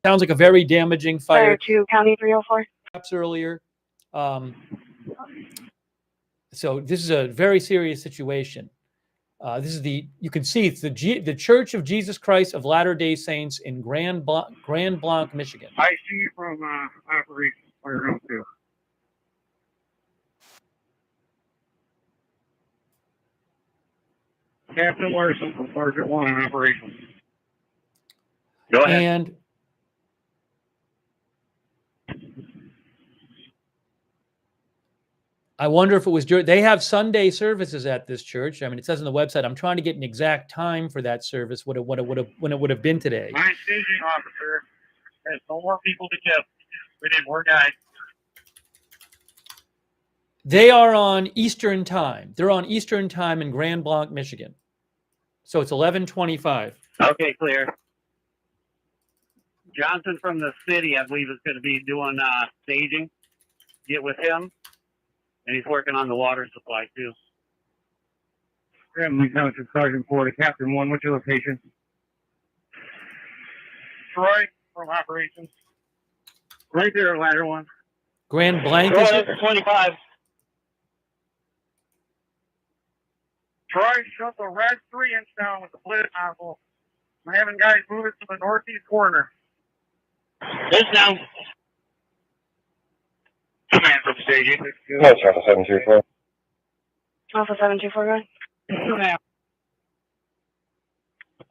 Sounds like a very damaging fire. Fire 2, County 304. Earlier. So this is a very serious situation. This is you can see it's the Church of Jesus Christ of Latter-day Saints in Grand Blanc, Michigan. I see you from Operation Fire Room 2. Captain Larson from Sergeant 1 in operations. Go ahead. And I wonder if it was during, they have Sunday services at this church. I mean, it says on the website, I'm trying to get an exact time for that service, when it would have been today. My staging officer has no more people to tip. We need more guys. They are on Eastern time. They're on Eastern time in Grand Blanc, Michigan. So it's 11:25. Okay, clear. Johnson from the city, I believe, is going to be doing staging. Get with him. And he's working on the water supply, too. Graham Township Sergeant 4 to Captain 1. What's your location? Troy from operations. Right there, ladder 1. Grand Blanc is it? 25. Troy, shut the red 3-inch down with the plate nozzle. I'm having guys move it to the northeast corner. This down. Command from staging. Yes, Alpha 724. Alpha 724, go ahead.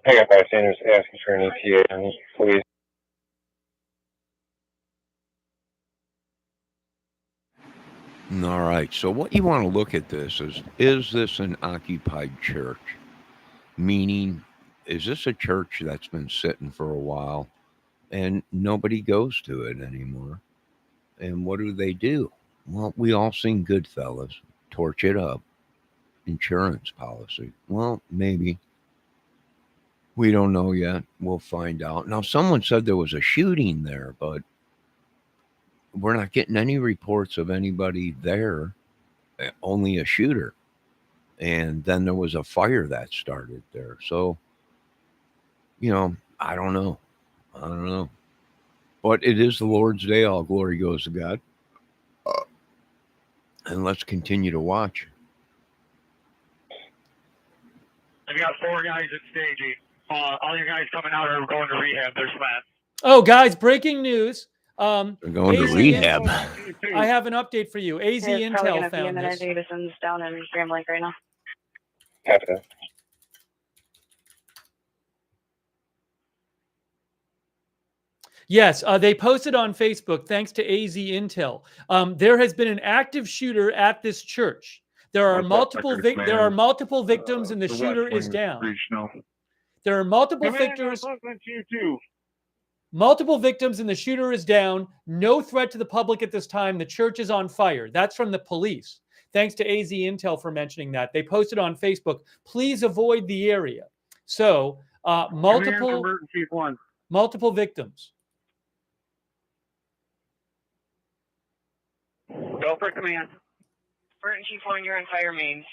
I got bystanders asking for an ETA on this, please. All right, so what you want to look at this is this an occupied church? Meaning, is this a church that's been sitting for a while and nobody goes to it anymore? And what do? Well, we all seen Goodfellas, torch it up, insurance policy. Well, maybe. We don't know yet. We'll find out. Now, someone said there was a shooting there, but we're not getting any reports of anybody there, only a shooter. And then there was a fire that started there. So, I don't know. But it is the Lord's Day. All glory goes to God. And let's continue to watch. I got 4 guys at staging. All you guys coming out are going to rehab. They're flat. Oh, guys, breaking news. They're going to rehab. I have an update for you. AZ It's probably Intel going to be in found the this. Davison's down in Grand Blanc right now. Captain. Yes, they posted on Facebook, thanks to AZ Intel. There has been an active shooter at this church. There are multiple victims, and the shooter is down. There are multiple victims. Multiple victims, and the shooter is down. No threat to the public at this time. The church is on fire. That's from the police. Thanks to AZ Intel for mentioning that. They posted on Facebook, please avoid the area. So, multiple victims. Go for command. Burton Chief 1, you're in fire main.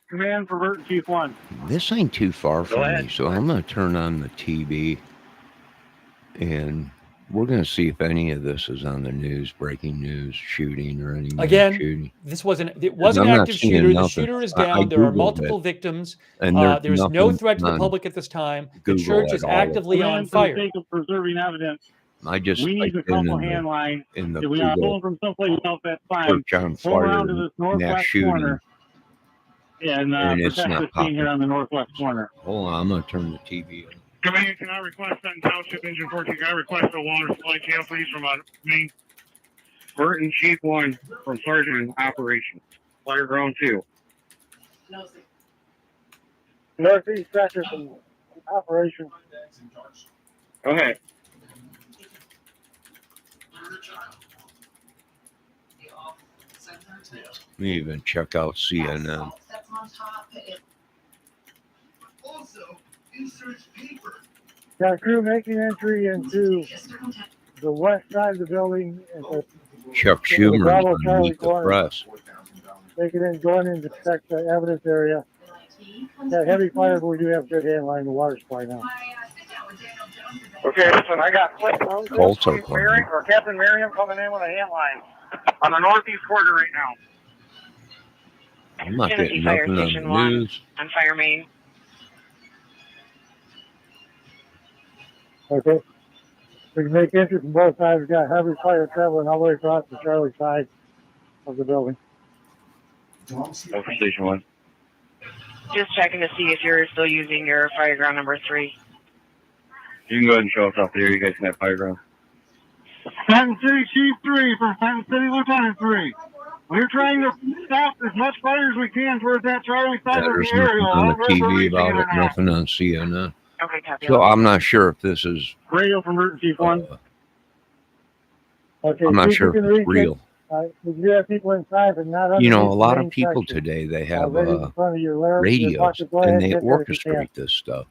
Command for Burton Chief 1. This ain't too far from me, so I'm going to turn on the TV and we're going to see if any of this is on the news, breaking news, shooting, or any Again, shooting. It was an active shooter. The shooter is down. There are multiple victims. And there's no threat to the public at this time. The church is actively on fire. For the sake of preserving evidence, I just we need a couple hand lines. in the If we got to pull them from someplace else, that's fine. church on Pull around fire, to this mass northwest shooting. corner. And it's protect not the scene here on the northwest corner. Hold on, I'm going to turn the TV on. Command, can I request on Township Engine 14? Can I request a water supply channel, please, from me? Burton Chief 1 from Sergeant Operations. Fire Ground 2. Northeast Sector from Operations. Go ahead. Let me even check out CNN. Got crew making entry into the west side of the building. Chuck Schumer underneath the press. Making in, going in to check the evidence area. Yeah, heavy fire, but we do have good handline in the water supply now. Okay, listen, I got Cliff Colts are Chief coming. Mary, or Captain Miriam coming in with a handline on the northeast quarter right now. I'm not Tennessee getting Fire nothing on Station the 1 news. on fire main. Okay. We can make entry from both sides. We've got heavy fire traveling all the way across the Charlie side of the building. Over Station 1. Just checking to see if you're still using your fire ground number 3. You can go ahead and show us off there. You guys can have fire ground. Fountain City Chief 3 for Fountain City Lieutenant 3. We're trying to stop as much fire as we can towards that Charlie side Yeah, of there's the nothing area. on the All river TV racing about in it, and out. nothing on CNN. Okay, copy. So I'm not sure if this is, Radio from Route Chief 1. Okay, I'm not see if sure we if can it's reach real. it. We do have people inside, but not You know, a underneath the lot main of people section. today, they have Right in front of your lair, your radios pocket. Go ahead and they get there if you can. orchestrate this stuff.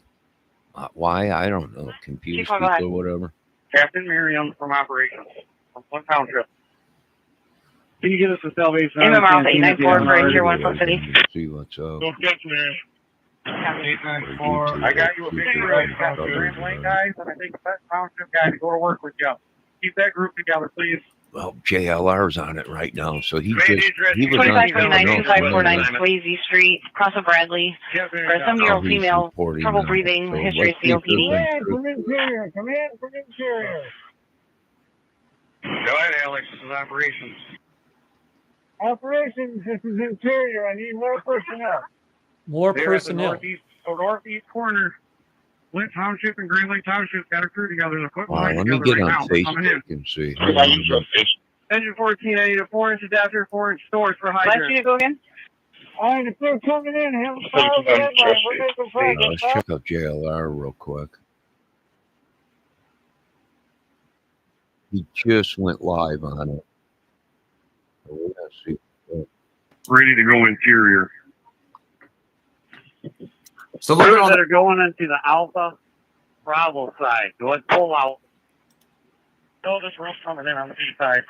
Why? I don't know. Confuse Chief, go people ahead. or whatever. Captain Miriam from Operations from Flint Township. Can you get us a Salvation In the Army mouth, canteen at the 894 end? for Tier 1 Flint City. See what's up. Go get me. Copy. 894. I got you a picture. I got the Grand Blanc guys, and I think the Township guy to go to work with you. Keep that group together, please. Well, JLR's on it right now, so he was on 2529 no, 2549 no, Swayze Street, cross of Bradley. For a 7-year-old he's female, reporting trouble now. breathing, So history of let's see if COPD. there's From interior, come in from interior. Go ahead, Alex. This is Operations. Operations, this is interior. I need more personnel. More They're at the personnel. northeast corner. Flint Township and Green Lake Township got a crew together. They're putting Wow, line let me together get right on now. They're coming in. Facebook and see. Engine 14, I need a 4-inch adapter, 4-inch stores for Last hydrant. unit go again? All right, if they're coming in, have them follow the headline. We're making progress. Let's check out JLR real quick. He just went live on it. So we're gonna see. Ready to go interior. So Those look at that are going into the Alpha Bravo side. Go ahead, pull out. No, this roof's coming in on the east side.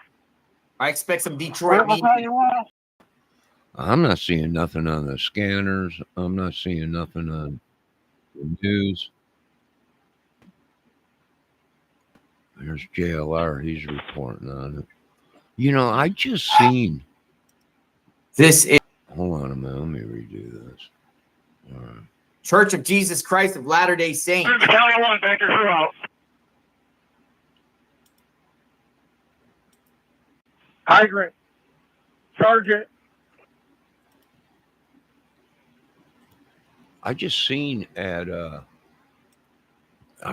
I expect some Detroit meat. I'm not seeing nothing on the scanners. I'm not seeing nothing on the news. There's JLR. He's reporting on it. You know, I just seen. This is Hold on a minute. Let me redo this. All right. Church of Jesus Christ of Latter-day Saints. There's County 1 back there throughout. Hydrant. Sergeant. I just seen at a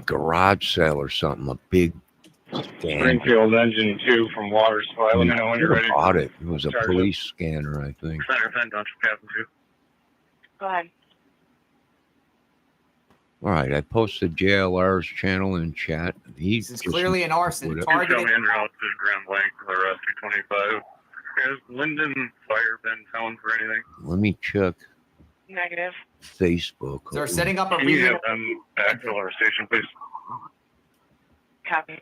garage sale or something a big scanner. Springfield Engine 2 from Water Supply. Let me know when you're ready. Bought it. It was a Charge police scanner, I think. Center 10, Township Captain 2. Go ahead. All right, I posted JLR's channel in chat. He's This is clearly an arson. Would it- Targeted. Andrew out to Grand Blanc for the rest 225. Has Linden Fire been found for anything? Let me check Negative. Facebook. They're setting up a Can you reason. have them back to our station, please? Copy.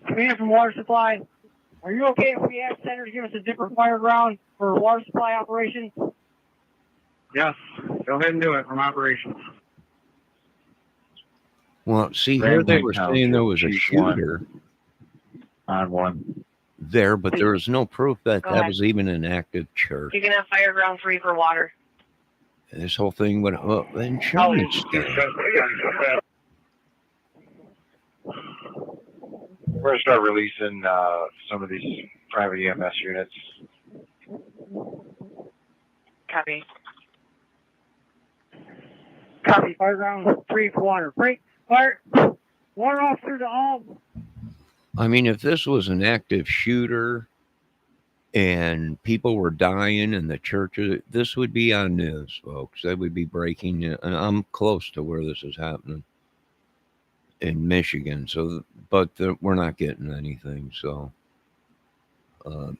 Command from Water Supply. Are you okay if we ask Center to give us a different fire ground for water supply operations? Yes. Go ahead and do it from operations. Well, see, here Grand they Blanc were Township, saying there was a Chief one. shooter On 1. there, but there was no proof that Go that ahead. was even an active church. You can have fire ground 3 for water. And this whole thing went, well, the insurance scam. We're going to start releasing some of these private EMS units. Copy. Copy. Fire ground 3 for water. Break. Fire. Water officer to all. I mean, if this was an active shooter and people were dying in the churches, this would be on news, folks. That would be breaking. And I'm close to where this is happening in Michigan. So, but we're not getting anything. So,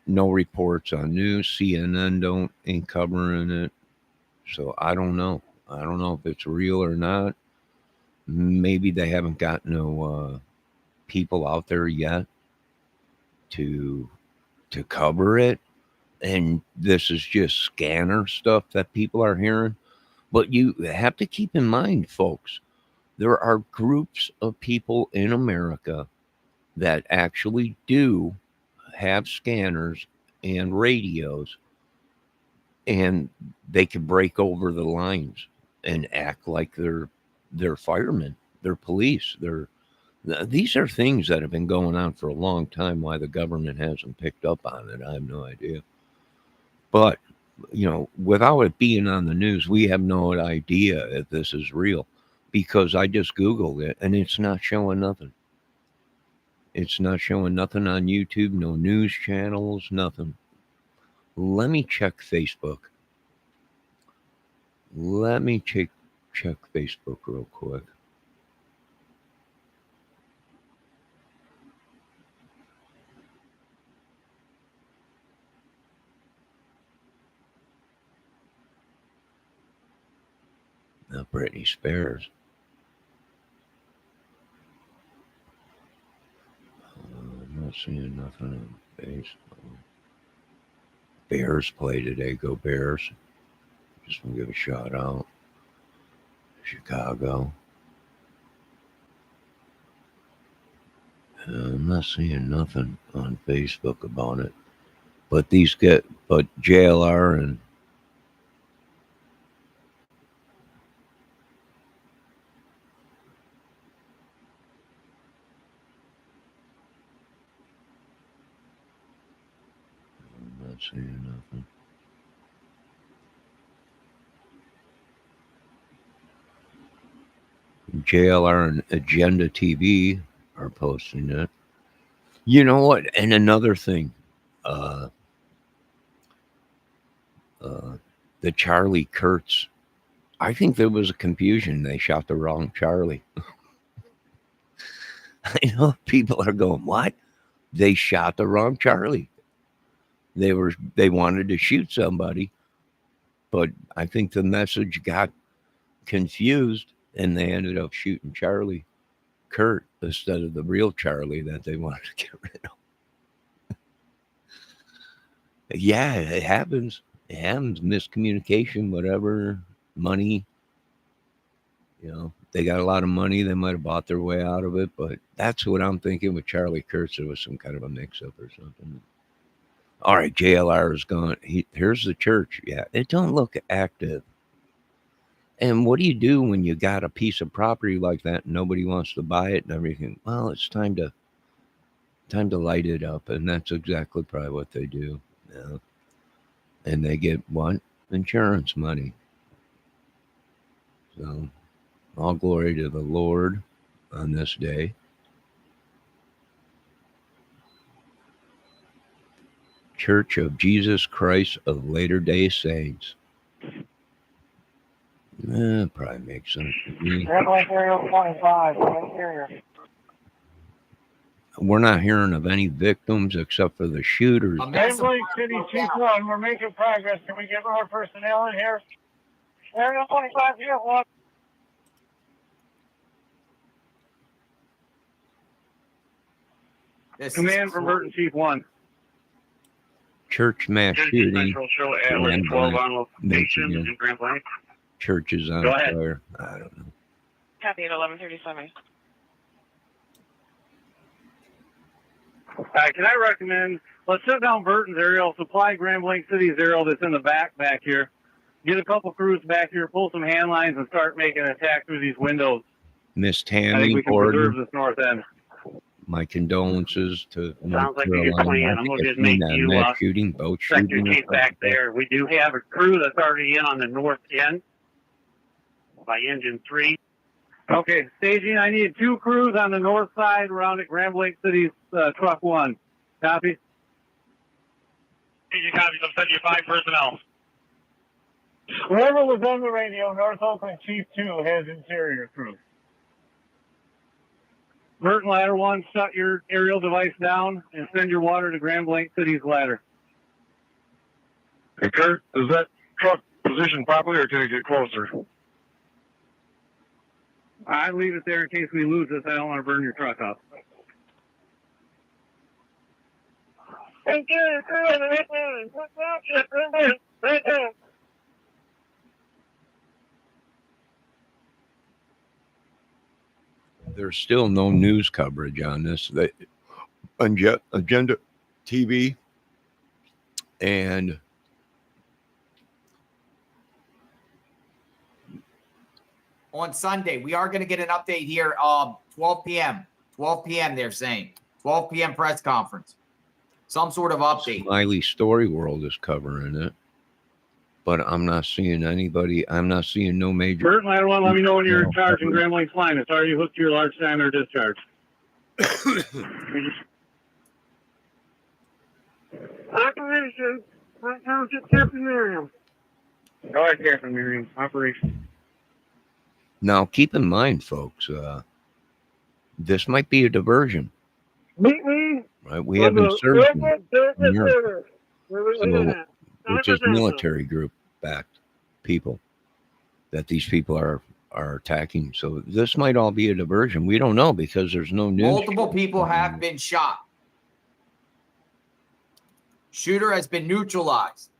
no reports on news. CNN ain't covering it. So I don't know. I don't know if it's real or not. Maybe they haven't got no people out there yet to cover it. And this is just scanner stuff that people are hearing. But you have to keep in mind, folks, there are groups of people in America that actually do have scanners and radios, and they can break over the lines and act like they're firemen, they're police, these are things that have been going on for a long time. Why the government hasn't picked up on it, I have no idea. But without it being on the news, we have no idea if this is real, because I just Googled it and it's not showing nothing. It's not showing nothing on YouTube, no news channels, nothing. Let me check Facebook. Let me check Facebook real quick. Now, Britney Spears. I'm not seeing nothing on Facebook. Bears play today. Go Bears. Just want to give a shout out. Chicago. I'm not seeing nothing on Facebook about it. But JLR and I'm not seeing nothing. JLR and Agenda TV are posting it. You know what? And another thing, the Charlie Kurtz. I think there was a confusion. They shot the wrong Charlie. I know people are going, what? They shot the wrong Charlie. They wanted to shoot somebody, but I think the message got confused and they ended up shooting Charlie Kurt instead of the real Charlie that they wanted to get rid of. Yeah, it happens. It happens. Miscommunication, whatever, money. They got a lot of money. They might have bought their way out of it, but that's what I'm thinking with Charlie Kurtz. There was some kind of a mix-up or something. All right, JLR is gone. Here's the church. Yeah, it don't look active. And what do you do when you got a piece of property like that and nobody wants to buy it and everything? Well, it's time to light it up, and that's exactly probably what they do. Yeah. And they get what? Insurance money. So, all glory to the Lord on this day. Church of Jesus Christ of Latter-day Saints. Probably makes sense to me. We're not hearing of any victims except for the shooters. Gambling City Chief 1, we're making progress. Can we get more personnel in here? Area 25, you have one. Command from Burton Chief 1. Church mass shooting. Central show at 12 on location in Grand Blanc. Churches on fire. I don't know. Copy at 11:37. Can I recommend, let's shut down Burton's aerial, supply Grand Blanc City's aerial that's in the back here. Get a couple crews back here, pull some hand lines, and start making an attack through these windows. Miss I think Tammy we can preserve Gordon, this north end. my condolences to North Sounds like a good Carolina. plan. I'm going to just make you mass shooting, boat sector shooting. chief back there. We do have a crew that's already in on the north end by engine 3. Okay, staging. I need 2 crews on the north side around at Grand Blanc City's truck 1. Copy? You copy. I'm sending you 5 personnel. Whoever was on the radio, North Oakland Chief 2 has interior crew. Burton Ladder 1, shut your aerial device down and send your water to Grand Blanc City's ladder. Hey, Kurt, is that truck positioned properly, or can it get closer? I leave it there in case we lose this. I don't want to burn your truck up. There's still no news coverage on this. Agenda TV and On Sunday, we are going to get an update here. 12 p.m. 12 p.m. They're saying 12 p.m. press conference. Some sort of update. Smiley Story World is covering it, but I'm not seeing anybody. I'm not seeing no major. Bert, line one, let me know when you're in charge in Grand Blanc line. It's already hooked to your large diameter discharge. Operation. Captain Miriam. Go ahead, Captain Miriam. Operation. Now, keep in mind, folks, this might be a diversion. Meet me. Right? We have insurgents in Europe, which is military group backed people that these people are attacking. So this might all be a diversion. We don't know because there's no news. Multiple people have been shot. Shooter has been neutralized.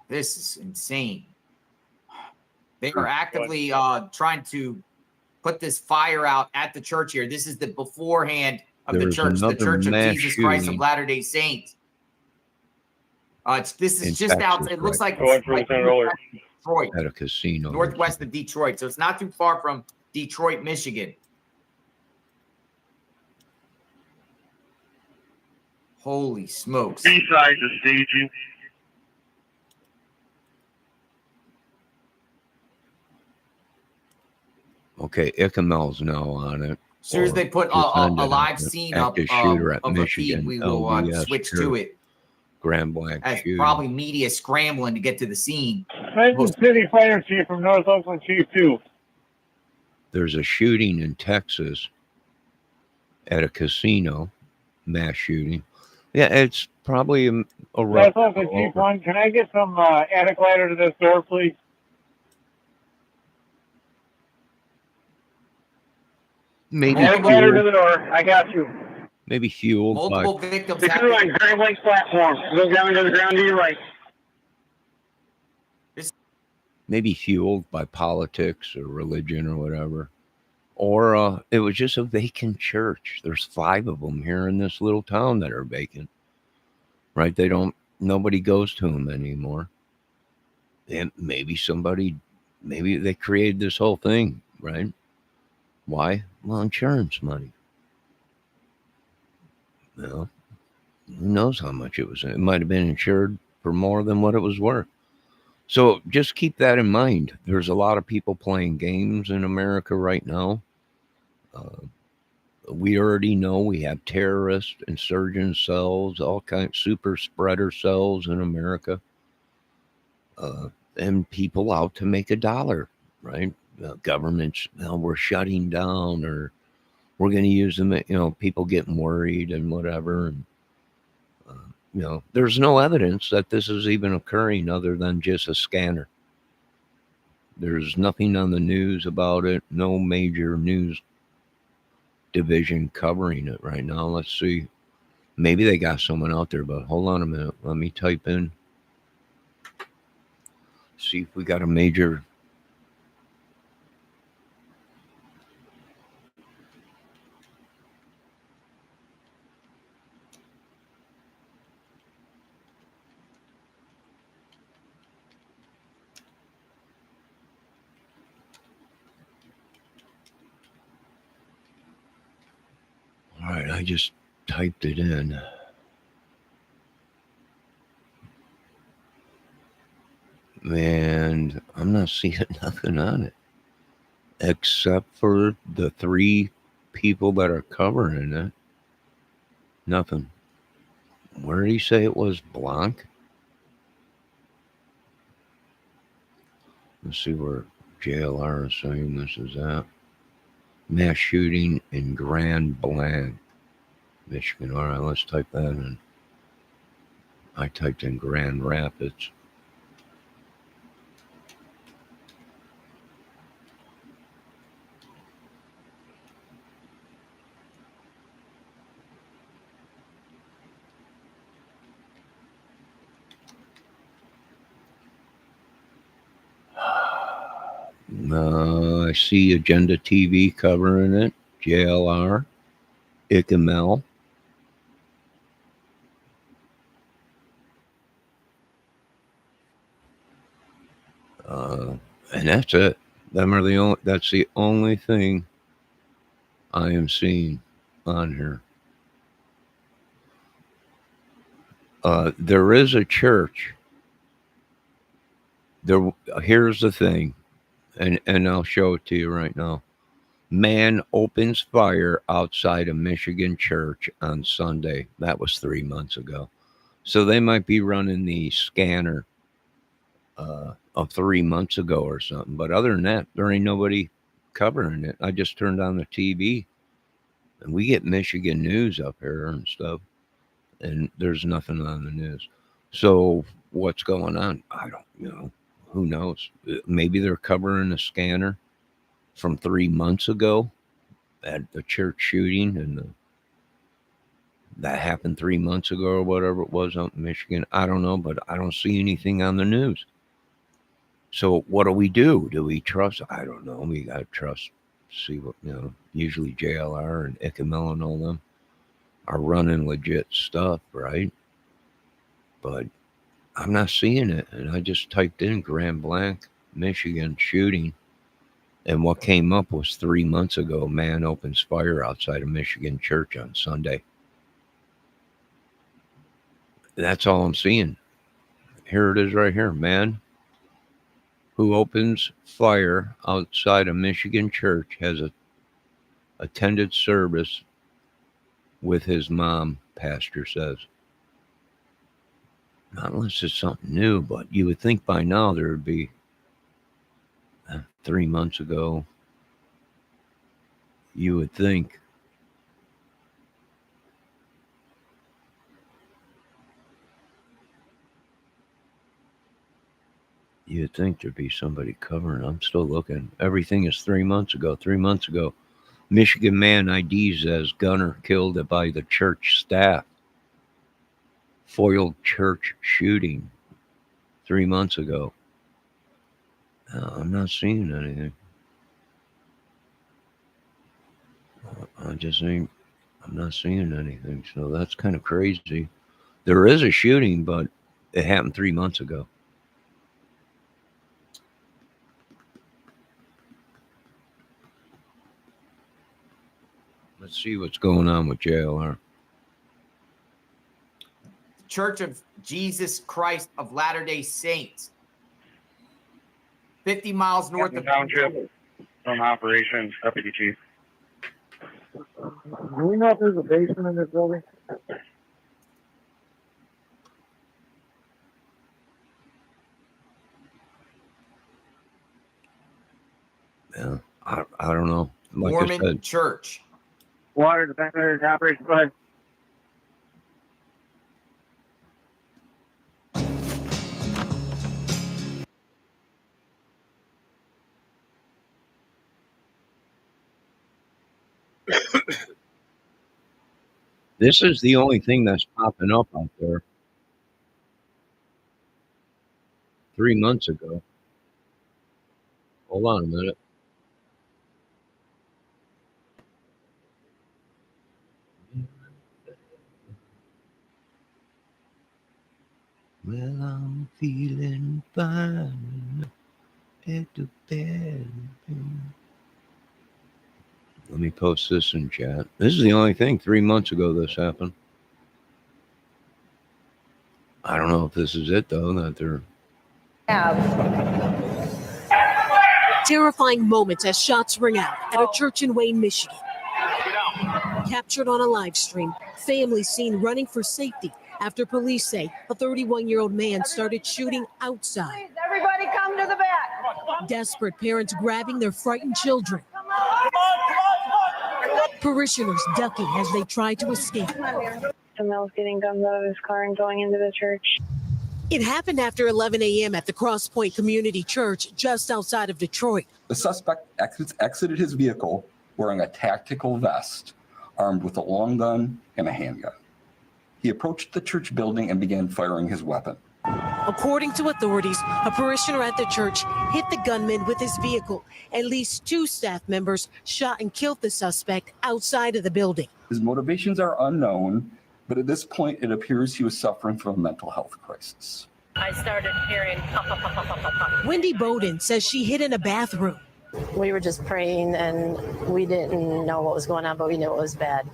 This is insane. They are actively trying to put this fire out at the church here. This is the beforehand of the church of Jesus Christ of Latter-day Saints. This is just out. It looks like Detroit, at a casino northwest of Detroit. So it's not too far from Detroit, Michigan. Holy smokes. B-side to staging. Okay, Icamel's now on it. As soon as they put a live scene up of the feed, we will switch to it. Grand Blanc As shooting. probably media scrambling to get to the scene. Kansas City Fire Chief from North Oakland Chief 2. There's a shooting in Texas at a casino, mass shooting. Yeah, it's probably a rough. North Oakland Chief 1. Can I get some attic ladder to this door, please? Maybe Attic ladder to the door. I got you. Maybe fueled Multiple by victims. The crew on Grand Blanc platform. Go down to the ground to your right. maybe fueled by politics or religion or whatever. Or it was just a vacant church. There's 5 of them here in this little town that are vacant, right? Nobody goes to them anymore. And maybe they created this whole thing, right? Why? Well, insurance money. Well, who knows how much it was? It might have been insured for more than what it was worth. So just keep that in mind. There's a lot of people playing games in America right now. We already know we have terrorist, insurgent cells, all kinds of super spreader cells in America, and people out to make $1, right? Governments, we're shutting down, or we're going to use them. People getting worried and whatever. And there's no evidence that this is even occurring other than just a scanner. There's nothing on the news about it. No major news division covering it right now. Let's see. Maybe they got someone out there, but hold on a minute. Let me type in. See if we got a major. All right, I just typed it in. And I'm not seeing nothing on it. Except for the 3 people that are covering it. Nothing. Where did he say it was? BLANC? Let's see where JLR is saying this is at. Mass shooting in Grand Blanc, Michigan. All right, let's type that in. I typed in Grand Rapids. I see Agenda TV covering it. JLR, Icamel. And that's it. That's the only thing I am seeing on here. There is a church. Here's the thing, and I'll show it to you right now. Man opens fire outside a Michigan church on Sunday. That was 3 months ago. So they might be running the scanner of 3 months ago or something. But other than that, there ain't nobody covering it. I just turned on the TV, and we get Michigan news up here and stuff, and there's nothing on the news. So what's going on? I don't know. Who knows? Maybe they're covering a scanner from 3 months ago at the church shooting, and that happened 3 months ago or whatever it was out in Michigan. I don't know, but I don't see anything on the news. So what do we do? Do we trust? I don't know. We got to trust, see what, usually JLR and Icamel and all them are running legit stuff, right? But I'm not seeing it. And I just typed in Grand BLANC, Michigan shooting. And what came up was 3 months ago, man opens fire outside a Michigan church on Sunday. That's all I'm seeing. Here it is right here. Man who opens fire outside a Michigan church has attended service with his mom, pastor says. Not unless it's something new, but you would think by now there would be 3 months ago. You would think. You'd think there'd be somebody covering. I'm still looking. Everything is 3 months ago. 3 months ago. Michigan man IDs as gunner killed by the church staff. Foiled church shooting 3 months ago. I'm not seeing anything. I'm not seeing anything. So that's kind of crazy. There is a shooting, but it happened 3 months ago. Let's see what's going on with JLR. Church of Jesus Christ of Latter-day Saints. 50 miles north of Township from operations, Deputy Chief. Do we know if there's a basement in this building? Yeah, I don't know. Like Mormon I said, Church. Water, the back of the operations, go ahead. this is the only thing that's popping up out there. 3 months ago. Hold on a minute. Well, I'm feeling fine at the bed. Let me post this in chat. This is the only thing. 3 months ago this happened. I don't know if this is it, though, that they're... Terrifying moments as shots ring out at a church in Wayne, Michigan. Captured on a live stream, families seen running for safety after police say a 31-year-old man started shooting outside. Everybody come to the back. Desperate parents grabbing their frightened children. Parishioners ducking as they try to escape. Justin Mills getting guns out of his car and going into the church. It happened after 11 a.m. at the Cross Point Community Church just outside of Detroit. The suspect exited his vehicle wearing a tactical vest, armed with a long gun and a handgun. He approached the church building and began firing his weapon. According to authorities, a parishioner at the church hit the gunman with his vehicle. At least 2 staff members shot and killed the suspect outside of the building. His motivations are unknown, but at this point, it appears he was suffering from a mental health crisis. I started hearing pop, pop, pop, pop, pop, pop. Wendy Bowden says she hid in a bathroom. We were just praying and we didn't know what was going on, but we knew it was bad.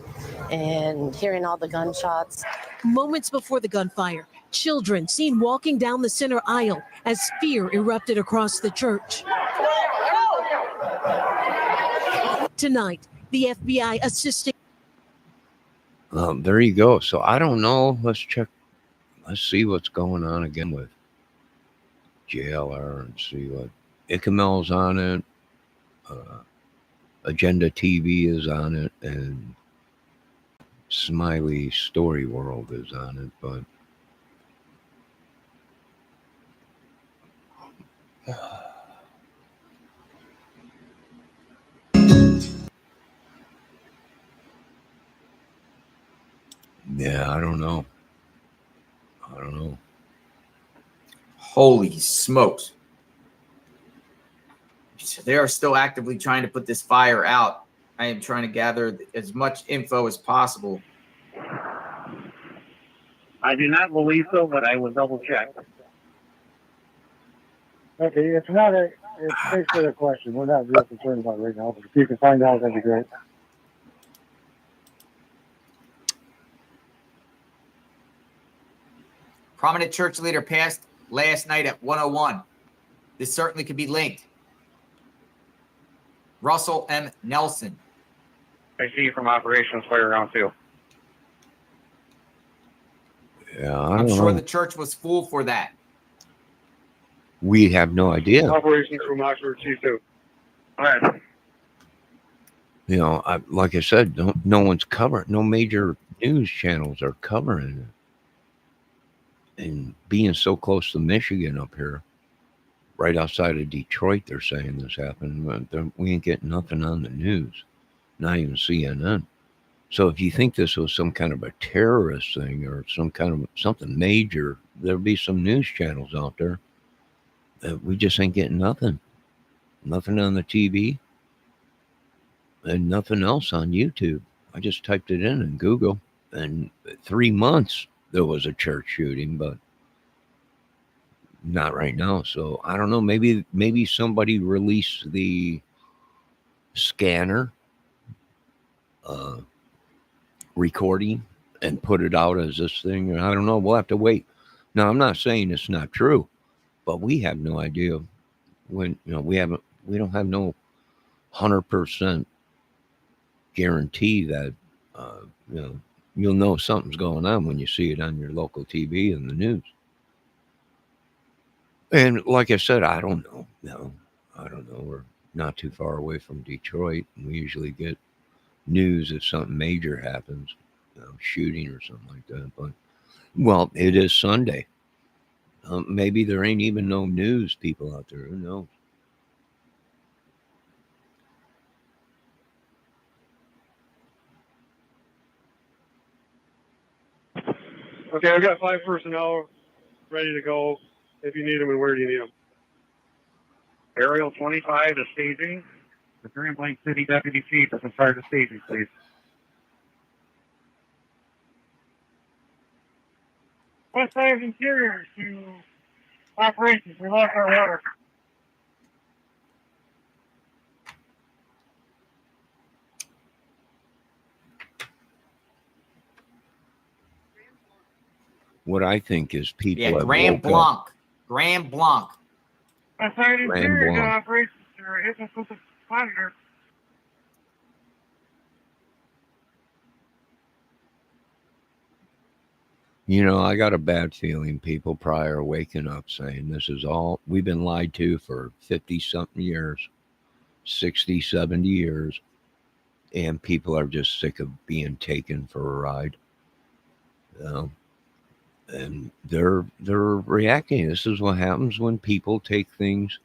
And hearing all the gunshots. Moments before the gunfire, children seen walking down the center aisle as fear erupted across the church. Tonight, the FBI assisting. There you go. So I don't know. Let's check. Let's see what's going on again with JLR and see what Icamel's on it. Agenda TV is on it, and Smiley Story World is on it, but yeah, I don't know. Holy smokes. They are still actively trying to put this fire out. I am trying to gather as much info as possible. I do not believe so, but I will double check. Okay, it's basically a question. We're not real concerned about it right now, but if you can find out, that'd be great. Prominent church leader passed last night at 101. This certainly could be linked. Russell M. Nelson. I see you from Operations Fire Ground 2. yeah, I'm sure the church was full for that. We have no idea. Operations from Oxford C2. All right. You know, like I said, no one's covering. No major news channels are covering it. And being so close to Michigan up here, right outside of Detroit, they're saying this happened. We ain't getting nothing on the news, not even CNN. So if you think this was some kind of a terrorist thing or some kind of something major, there'll be some news channels out there that we just ain't getting nothing. Nothing on the TV and nothing else on YouTube. I just typed it in Google, and 3 months there was a church shooting, but not right now. So I don't know. Maybe somebody released the scanner recording and put it out as this thing. I don't know. We'll have to wait. Now, I'm not saying it's not true, but we have no idea when, we don't have no 100% guarantee that, you'll know something's going on when you see it on your local TV and the news. And like I said, I don't know. No, I don't know. We're not too far away from Detroit. And we usually get news if something major happens, shooting or something like that. But, well, it is Sunday. Maybe there ain't even no news people out there. Who knows? Okay, I've got 5 personnel ready to go. If you need them, and where do you need them? Aerial 25 to staging. The Grand Blanc City Deputy Chief is in charge of staging, please. West Side Interior to Operations. We lost our water. What I think is people. Yeah, Grand Blanc. Grand Blanc. West Side Interior to Operations. Hit us with a monitor. I got a bad feeling people probably are waking up saying this is all we've been lied to for 50 something years, 60, 70 years. And people are just sick of being taken for a ride. And they're reacting. This is what happens when people take things,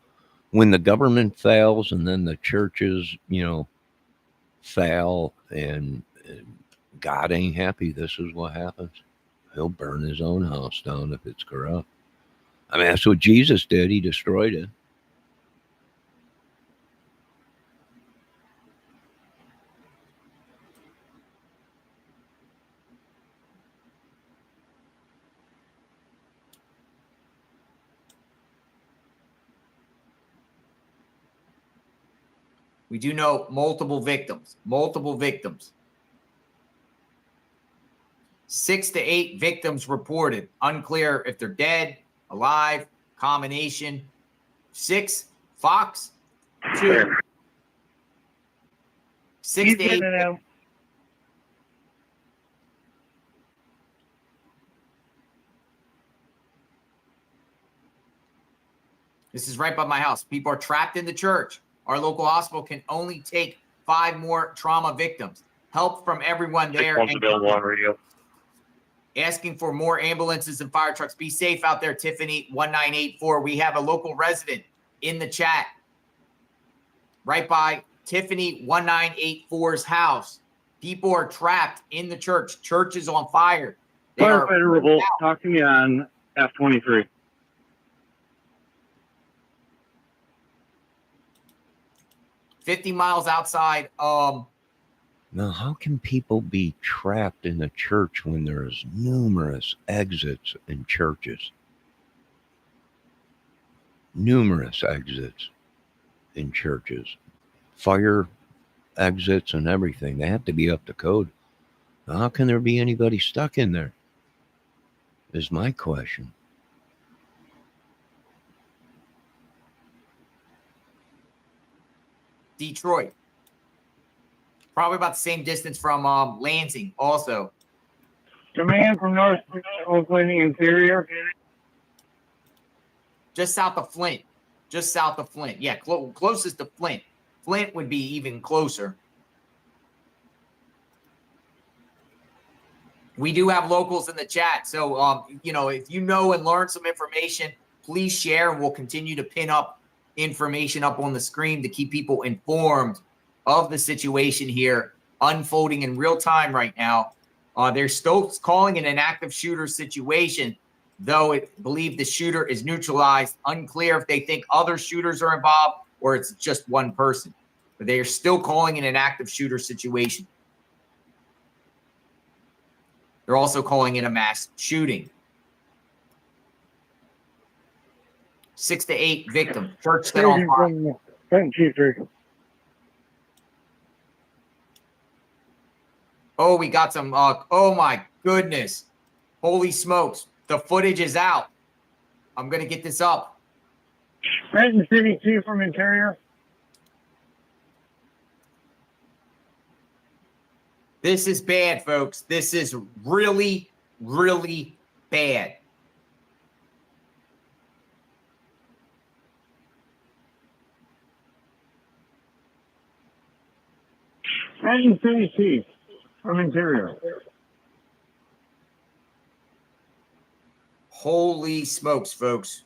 when the government fails and then the churches, fail and God ain't happy. This is what happens. He'll burn his own house down if it's corrupt. I mean, that's what Jesus did. He destroyed it. We do know multiple victims. 6 to 8 victims reported. Unclear if they're dead, alive, combination. 6, Fox, 2. 6 to 8. This is right by my house. People are trapped in the church. Our local hospital can only take 5 more trauma victims. Help from everyone there. Asking for more ambulances and fire trucks. Be safe out there, Tiffany 1984. We have a local resident in the chat right by Tiffany 1984's house. People are trapped in the church. Church is on fire. Firefighter Revolt, talk to me on F-23. $50 miles outside. Now, how can people be trapped in a church when there's numerous exits in churches? Numerous exits in churches. Fire exits and everything. They have to be up to code. Now, how can there be anybody stuck in there? Is my question. Detroit. Probably about the same distance from Lansing also. Command from North Oakland Interior. Just south of Flint. Yeah, closest to Flint. Flint would be even closer. We do have locals in the chat. So, if you know and learn some information, please share, and we'll continue to pin up information up on the screen to keep people informed of the situation here unfolding in real time right now. They're still calling it an active shooter situation, though it believed the shooter is neutralized. Unclear if they think other shooters are involved or it's just one person. But they are still calling it an active shooter situation. They're also calling it a mass shooting. 6 to 8 victims. Church set on fire. Oh, we got some. Oh, my goodness. Holy smokes. The footage is out. I'm going to get this up. Trenton City 2 from Interior. This is bad, folks. This is really, really bad. Trenton City 2 from Interior. Holy smokes, folks.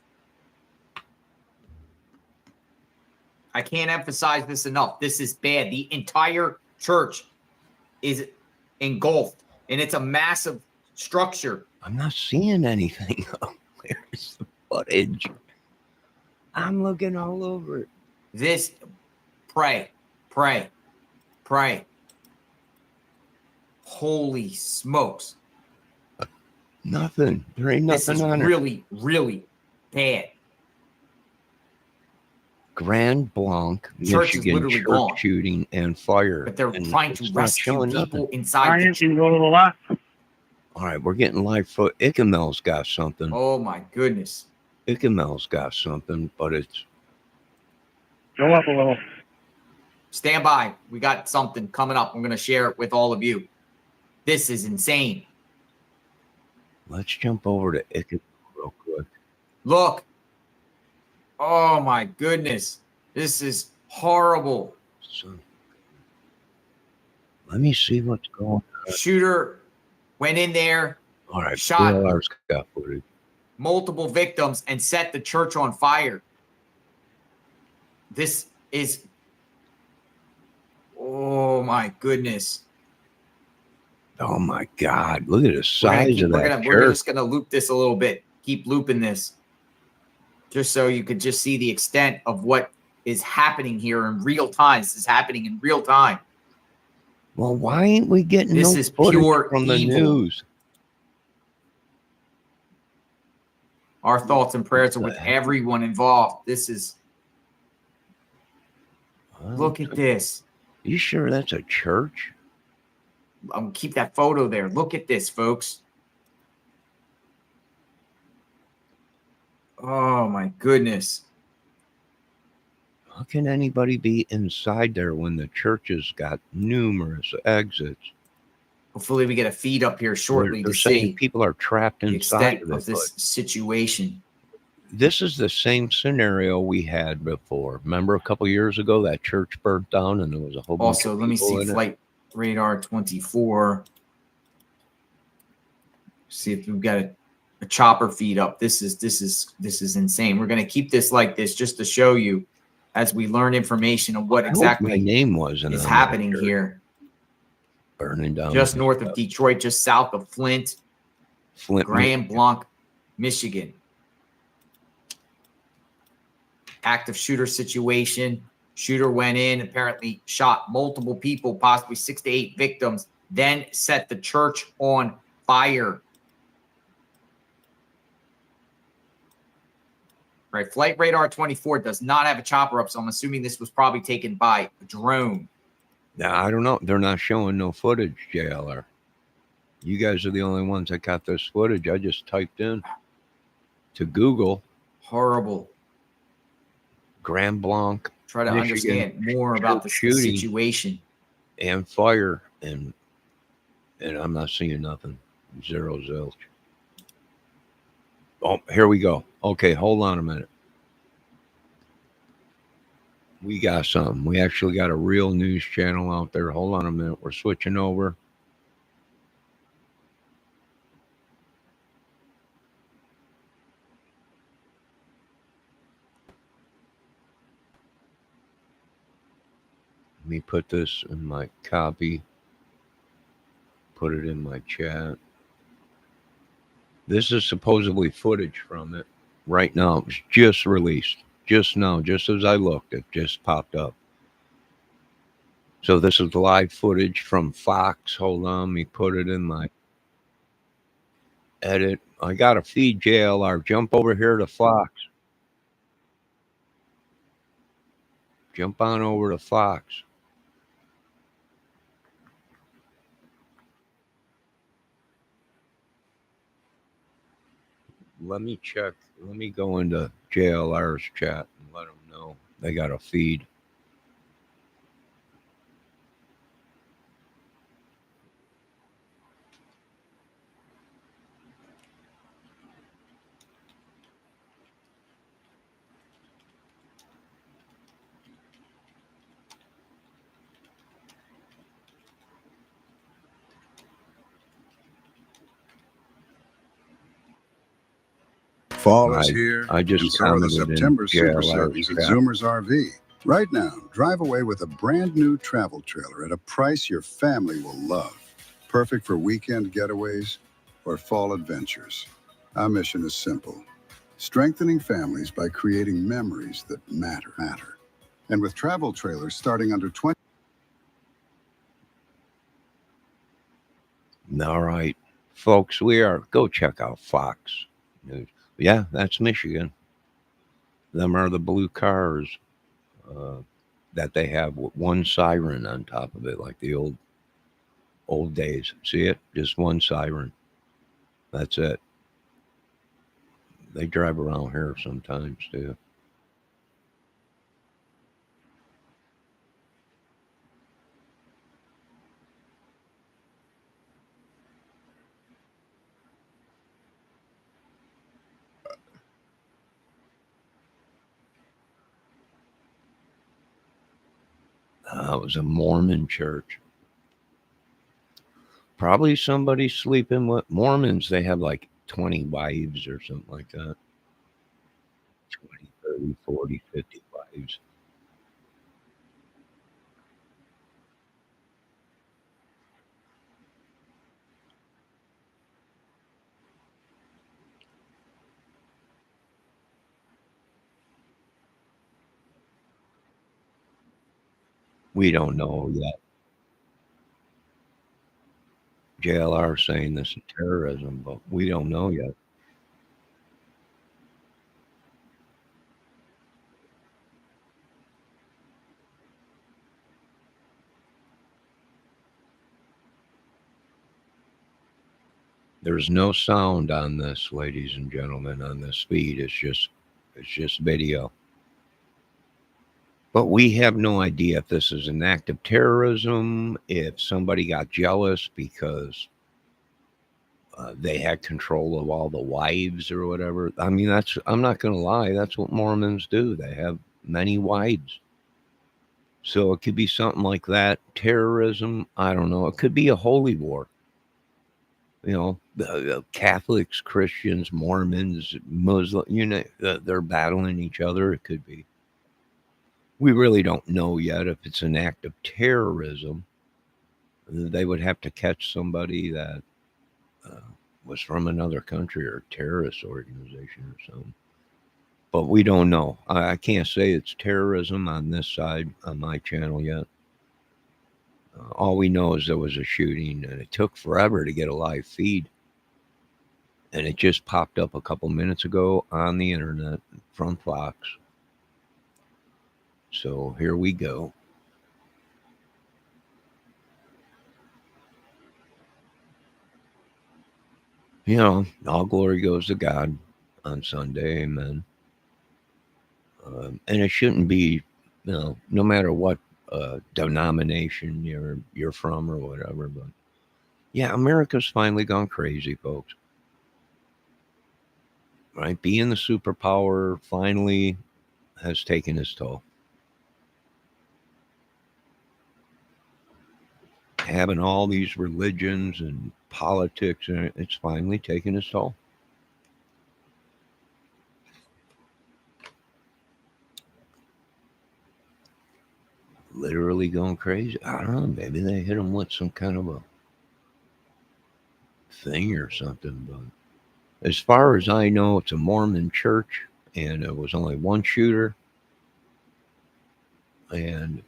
I can't emphasize this enough. This is bad. The entire church is engulfed, and it's a massive structure. I'm not seeing anything. Where's the footage? I'm looking all over it. Pray. Holy smokes. Nothing. There ain't nothing on it. Really, really bad. Grand BLANC, Church Michigan, church gone. shooting and fire. But they're trying to rescue people inside. Ryan, can you go to the left? All right, we're getting live foot. Icamel's got something. Oh, my goodness. Icamel's got something, but it's... Go up a little. Stand by. We got something coming up. I'm going to share it with all of you. This is insane. Let's jump over to Icamel real quick. Look. Oh, my goodness. This is horrible. So, let me see what's going on. Shooter went in there. All right. shot BLR's got footage. multiple victims and set the church on fire. This is, oh my goodness. Oh my God! Look at the size of that church. We're just gonna loop this a little bit. Keep looping this, just so you could just see the extent of what is happening here in real time. This is happening in real time. Well, why ain't we getting This no is footage pure from the evil. news? Our thoughts and prayers are with everyone involved. This is. Look at this. You sure that's a church? Keep that photo there. Look at this, folks. Oh my goodness. How can anybody be inside there when the church has got numerous exits? Hopefully we get a feed up here shortly They're to saying see people are trapped the inside extent of this situation. This is the same scenario we had before. Remember a couple years ago that church burnt down and there was a whole bunch Also, of let me people see in it? flight radar 24. See if we've got a chopper feed up. This is insane. We're going to keep this like this just to show you as we learn information on what exactly my name wasn't is on happening that church. here. Burning down Just north of Detroit, just south of Flint, Grand Blanc, Michigan. Active shooter situation. Shooter went in, apparently shot multiple people, possibly 6 to 8 victims, then set the church on fire. Right, flight radar 24 does not have a chopper up, so I'm assuming this was probably taken by a drone. Now, I don't know. They're not showing no footage, JLR. You guys are the only ones that got this footage. I just typed in to Google. Horrible. Grand Blanc. Try to understand more about the situation. And fire, and I'm not seeing nothing. Zero zilch. Oh, here we go. Okay, hold on a minute. We got something. We actually got a real news channel out there. Hold on a minute. We're switching over. Let me put this in my copy. Put it in my chat. This is supposedly footage from it. Right now, it was just released. Just now, just as I looked, it just popped up. So this is live footage from Fox. Hold on, let me put it in my edit. I got to feed JLR. Jump over here to Fox. Jump on over to Fox. Let me check. Let me go into JLR's chat and let them know they got a feed. Fall is here, I just and so are the commented in September Super JLR's Savings at chat. Zoomer's RV. Right now, drive away with a brand new travel trailer at a price your family will love. Perfect for weekend getaways or fall adventures. Our mission is simple: strengthening families by creating memories that matter. And with travel trailers starting under 20. All right, folks, go check out Fox News. Yeah, that's Michigan. Them are the blue cars that they have with one siren on top of it, like the old days. See it? Just one siren. That's it. They drive around here sometimes too. It was a Mormon church. Probably somebody sleeping with Mormons. They have like 20 wives or something like that. 20, 30, 40, 50 wives. We don't know yet. JLR saying this is terrorism, but we don't know yet. There's no sound on this, ladies and gentlemen, on this feed. It's just video. But we have no idea if this is an act of terrorism, if somebody got jealous because they had control of all the wives or whatever. I mean, I'm not going to lie, that's what Mormons do. They have many wives. So it could be something like that. Terrorism, I don't know. It could be a holy war. You know, the Catholics, Christians, Mormons, Muslims, you know, they're battling each other. It could be. We really don't know yet if it's an act of terrorism. They would have to catch somebody that was from another country or a terrorist organization or something. But we don't know. I can't say it's terrorism on this side, on my channel yet. All we know is there was a shooting, and it took forever to get a live feed. And it just popped up a couple minutes ago on the internet from Fox. So here we go. You know, all glory goes to God on Sunday, amen. And it shouldn't be, you know, no matter what denomination you're from or whatever. But yeah, America's finally gone crazy, folks. Right? Being the superpower finally has taken its toll. Having all these religions and politics, and it's finally taken its toll. Literally going crazy. I don't know. Maybe they hit them with some kind of a thing or something. But as far as I know, it's a Mormon church, and it was only one shooter. And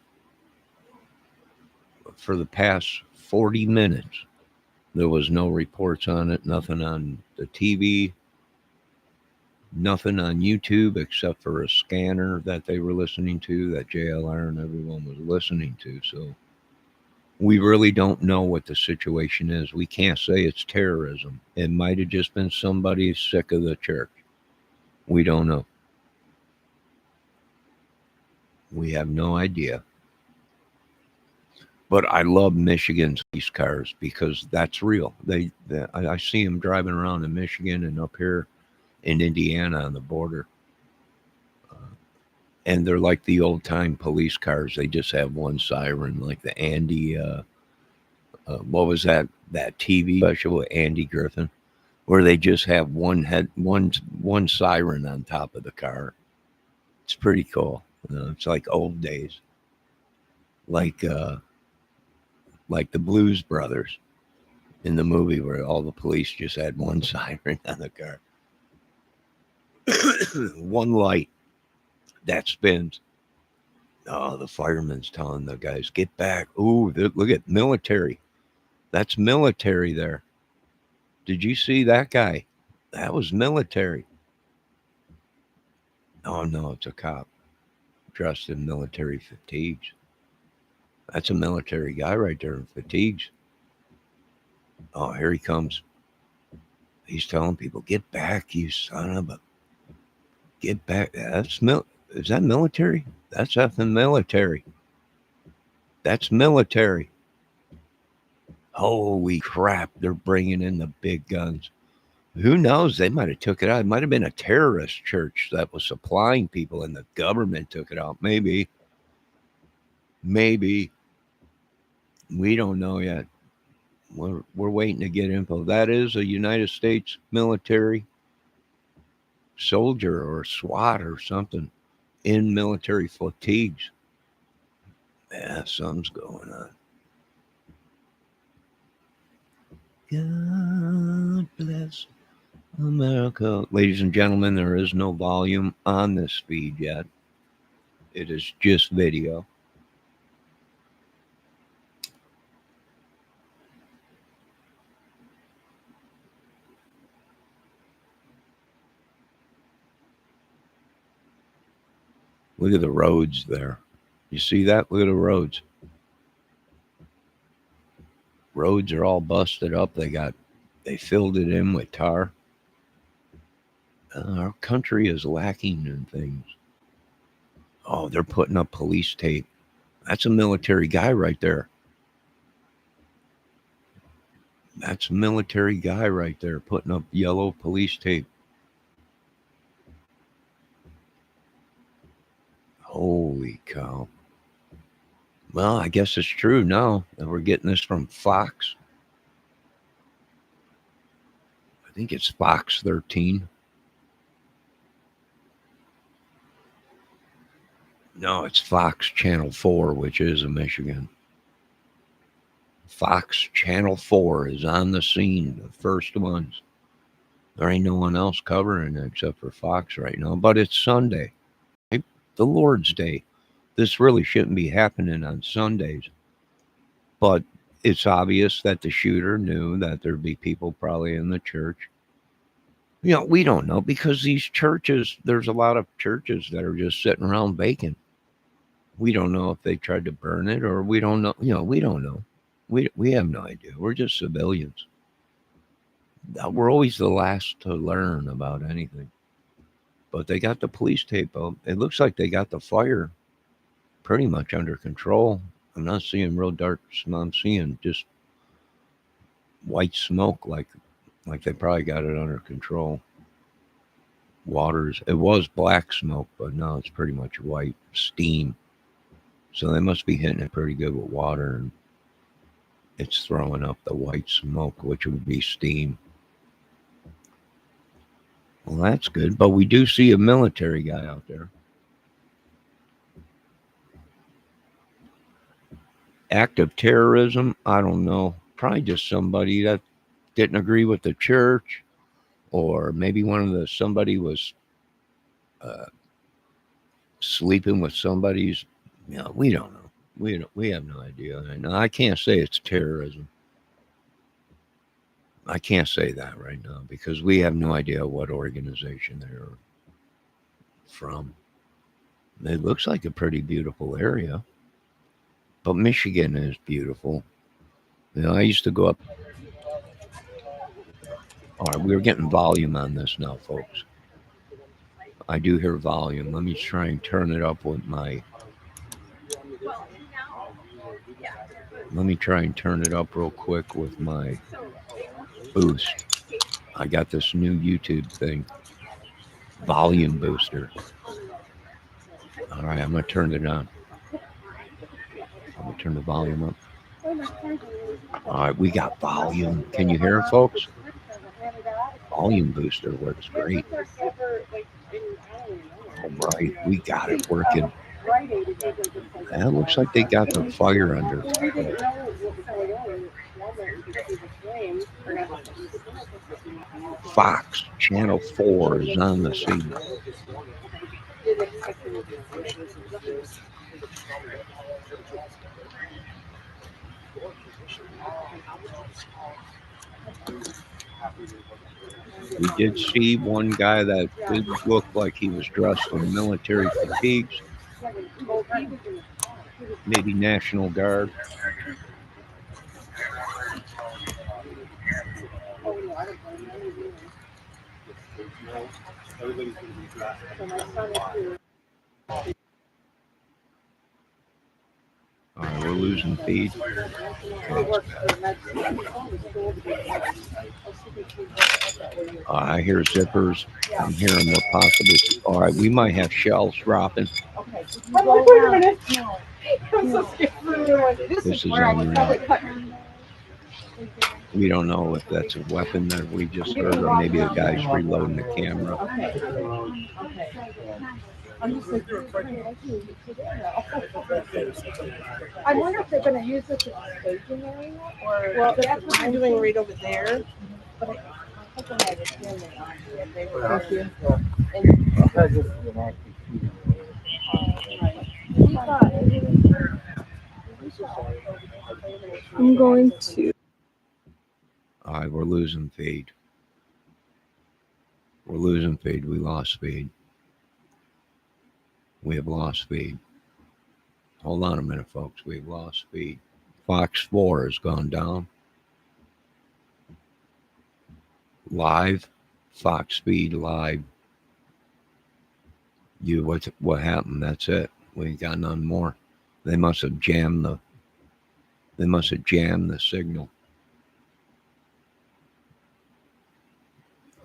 for the past 40 minutes, there was no reports on it, nothing on the TV, nothing on YouTube except for a scanner that they were listening to, that JLR and everyone was listening to. So we really don't know what the situation is. We can't say it's terrorism. It might have just been somebody sick of the church. We don't know. We have no idea. But I love Michigan's police cars because that's real. I see them driving around in Michigan and up here in Indiana on the border. And they're like the old time police cars. They just have one siren, like the Andy, what was that TV special with Andy Griffin, where they just have one siren on top of the car. It's pretty cool. It's like old days. Like the Blues Brothers in the movie where all the police just had one siren on the car. One light that spins. Oh, the fireman's telling the guys, get back. Ooh, look at military. That's military there. Did you see that guy? That was military. Oh, no, it's a cop dressed in military fatigues. That's a military guy right there in fatigues. Oh, here he comes. He's telling people, get back, you son of a... Get back. Is that military? That's effing military. That's military. Holy crap, they're bringing in the big guns. Who knows? They might have took it out. It might have been a terrorist church that was supplying people and the government took it out. Maybe. We don't know yet. We're waiting to get info. That is a United States military soldier or SWAT or something in military fatigues. Yeah, something's going on. God bless America. Ladies and gentlemen, there is no volume on this feed yet. It is just video. Look at the roads there. You see that? Look at the roads. Roads are all busted up. They filled it in with tar. Our country is lacking in things. Oh, they're putting up police tape. That's a military guy right there. That's a military guy right there putting up yellow police tape. Holy cow. Well, I guess it's true now that we're getting this from Fox. I think it's Fox 13. No, it's Fox Channel 4, which is in Michigan. Fox Channel 4 is on the scene, the first ones. There ain't no one else covering it except for Fox right now, but it's Sunday, the Lord's Day. This really shouldn't be happening on Sundays, but it's obvious that the shooter knew that there'd be people probably in the church. You know, we don't know because these churches, there's a lot of churches that are just sitting around vacant. We don't know if they tried to burn it or we don't know. You know, we don't know. We have no idea. We're just civilians. We're always the last to learn about anything. But they got the police tape out. It looks like they got the fire pretty much under control. I'm not seeing real dark smoke. I'm seeing just white smoke like they probably got it under control. It was black smoke, but now it's pretty much white steam. So they must be hitting it pretty good with water, and it's throwing up the white smoke, which would be steam. Well, that's good, but we do see a military guy out there. Act of terrorism, I don't know. Probably just somebody that didn't agree with the church, or maybe somebody was sleeping with somebody's. You know, we don't know. We have no idea. And I can't say it's terrorism. I can't say that right now because we have no idea what organization they're from. It looks like a pretty beautiful area, but Michigan is beautiful. You know, I used to go up. All right, we're getting volume on this now, folks. I do hear volume. Let me try and turn it up with my. Let me try and turn it up real quick with my boost. I got this new YouTube thing, volume booster. All right, I'm going to turn it on. I'm going to turn the volume up. All right, we got volume. Can you hear it, folks? Volume booster works great. All right, we got it working. That looks like they got the fire under control. Fox Channel 4 is on the scene. We did see one guy that did look like he was dressed in military fatigues, maybe National Guard. All right, we're losing feed. I hear zippers. I'm hearing what possibly. All right, we might have shells dropping. Wait a minute. I'm so scared. This is unreal. We don't know if that's a weapon that we just heard, or maybe the guy's reloading the camera. I wonder if they're going to use this as a staging area, or well, that's what they're doing right over there. But my husband had a family on here. They were I'm going to. All right, we're losing feed. We're losing feed. We lost feed. We have lost feed. Hold on a minute, folks. We've lost feed. Fox 4 has gone down. Live. Fox feed live. What happened? That's it. We ain't got none more. They must have jammed the signal.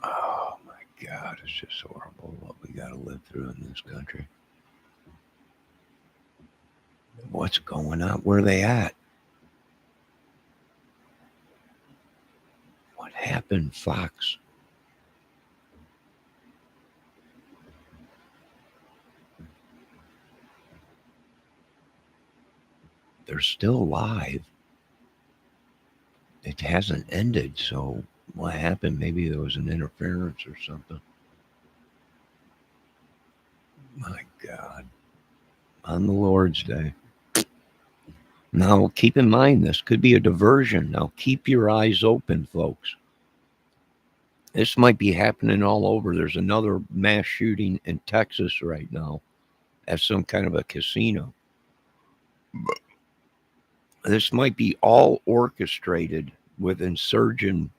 Oh my God, it's just horrible what we gotta live through in this country. What's going on? Where are they at? What happened, Fox? They're still live. It hasn't ended, so what happened? Maybe there was an interference or something. My God. On the Lord's Day. Now, keep in mind, this could be a diversion. Now, keep your eyes open, folks. This might be happening all over. There's another mass shooting in Texas right now at some kind of a casino. This might be all orchestrated with insurgent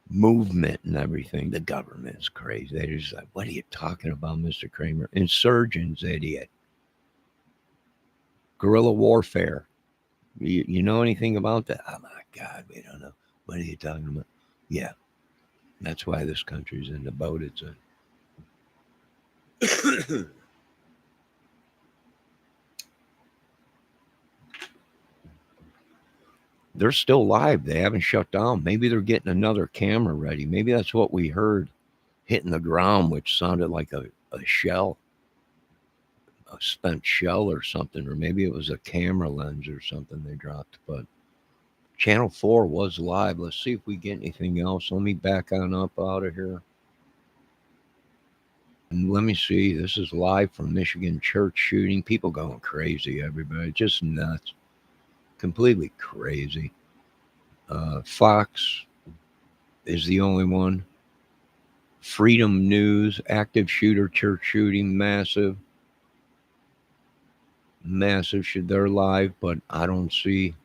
movement and everything. The government's crazy. They're just like, what are you talking about, Mr. Kramer? Insurgents, idiot. Guerrilla warfare. You know anything about that? Oh my God, we don't know. What are you talking about? Yeah. That's why this country's in the boat it's in. They're still live. They haven't shut down. Maybe they're getting another camera ready. Maybe that's what we heard hitting the ground, which sounded like a shell, a spent shell or something, or maybe it was a camera lens or something they dropped. But Channel 4 was live. Let's see if we get anything else. Let me back on up out of here. And let me see. This is live from Michigan church shooting. People going crazy, everybody. Just nuts. Completely crazy. Fox is the only one. Freedom News, active shooter, church shooting, massive. They're live, but I don't see.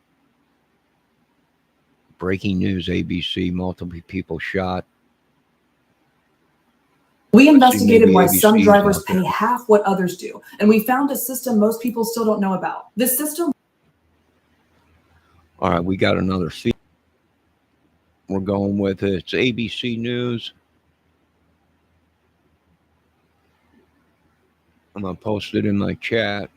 Breaking news, ABC, multiple people shot. We investigated why some drivers pay half what others do, and we found a system most people still don't know about. This system. All right, we got another feed. We're going with it. It's ABC News. I'm going to post it in my chat.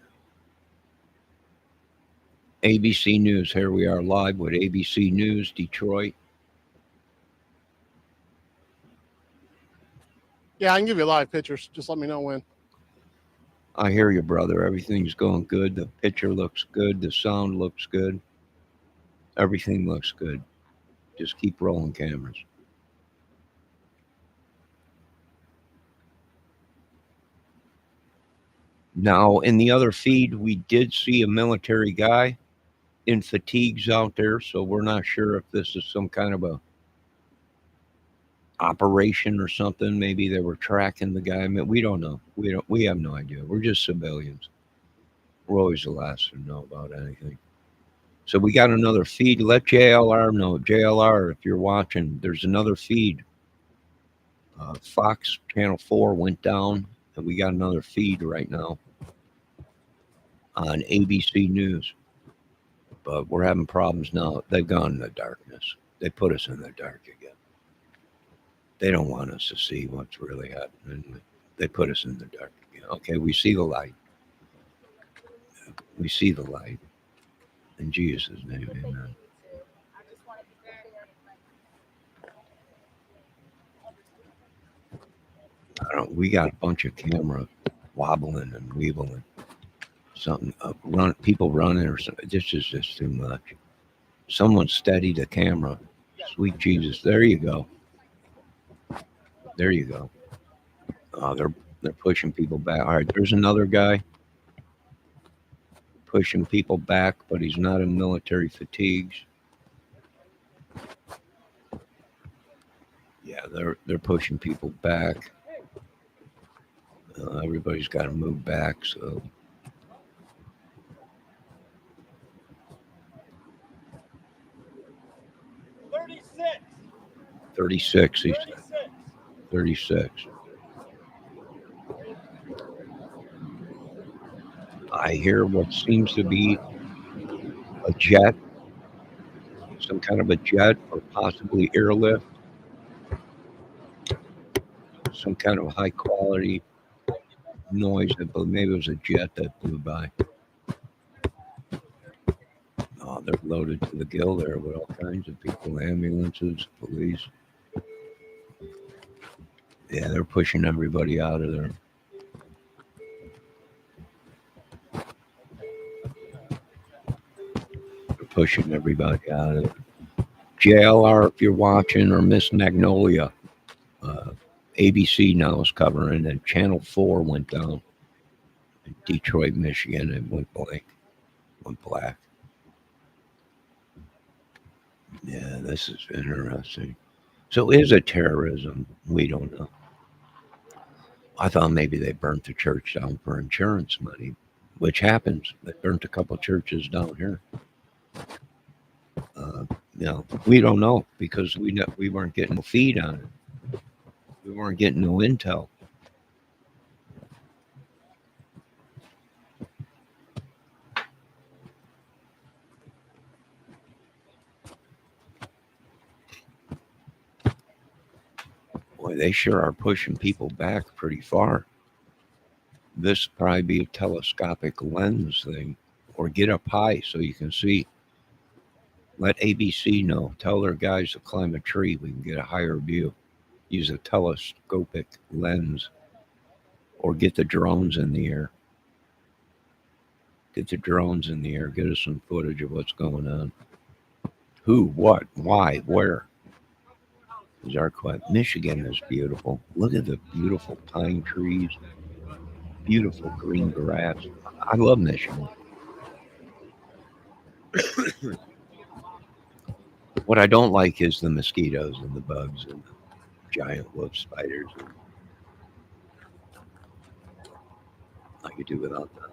ABC News. Here we are live with ABC News, Detroit. Yeah, I can give you live pictures. Just let me know when. I hear you, brother. Everything's going good. The picture looks good. The sound looks good. Everything looks good. Just keep rolling cameras. Now, in the other feed, we did see a military guy in fatigues out there, so we're not sure if this is some kind of a operation or something. Maybe they were tracking the guy. I mean, we don't know. We have no idea. We're just civilians. We're always the last to know about anything. So we got another feed. Let JLR know. JLR, if you're watching, there's another feed. Fox Channel 4 went down, and we got another feed right now on ABC News. But we're having problems now. They've gone in the darkness. They put us in the dark again. They don't want us to see what's really happening. They put us in the dark again. Okay, we see the light. We see the light. In Jesus' name, amen. We got a bunch of camera wobbling and weebling. Something people running or something. This is just too much. Someone steady the camera. Sweet Jesus. There you go. There you go. They're pushing people back. All right, there's another guy pushing people back, but he's not in military fatigues. Yeah, they're pushing people back. Everybody's got to move back. So 36. He said 36. I hear what seems to be a jet, some kind of a jet, or possibly airlift. Some kind of high quality noise, but maybe it was a jet that flew by. Oh, they're loaded to the gill there with all kinds of people, ambulances, police. Yeah, they're pushing everybody out of there. They're pushing everybody out of there. JLR, if you're watching, or Miss Magnolia, ABC now is covering, and Channel 4 went down in Detroit, Michigan, and went black. Yeah, this is interesting. So is it terrorism? We don't know. I thought maybe they burnt the church down for insurance money, which happens. They burnt a couple churches down here. We don't know because we weren't getting no feed on it. We weren't getting no intel. Boy, they sure are pushing people back pretty far. This probably be a telescopic lens thing, or get up high so you can see. Let ABC know. Tell their guys to climb a tree. We can get a higher view. Use a telescopic lens, or get the drones in the air. Get the drones in the air. Get us some footage of what's going on. Who, what, why, where? Is our question. Michigan is beautiful. Look at the beautiful pine trees. Beautiful green grass. I love Michigan. What I don't like is the mosquitoes and the bugs and the giant wolf spiders. I could do without them.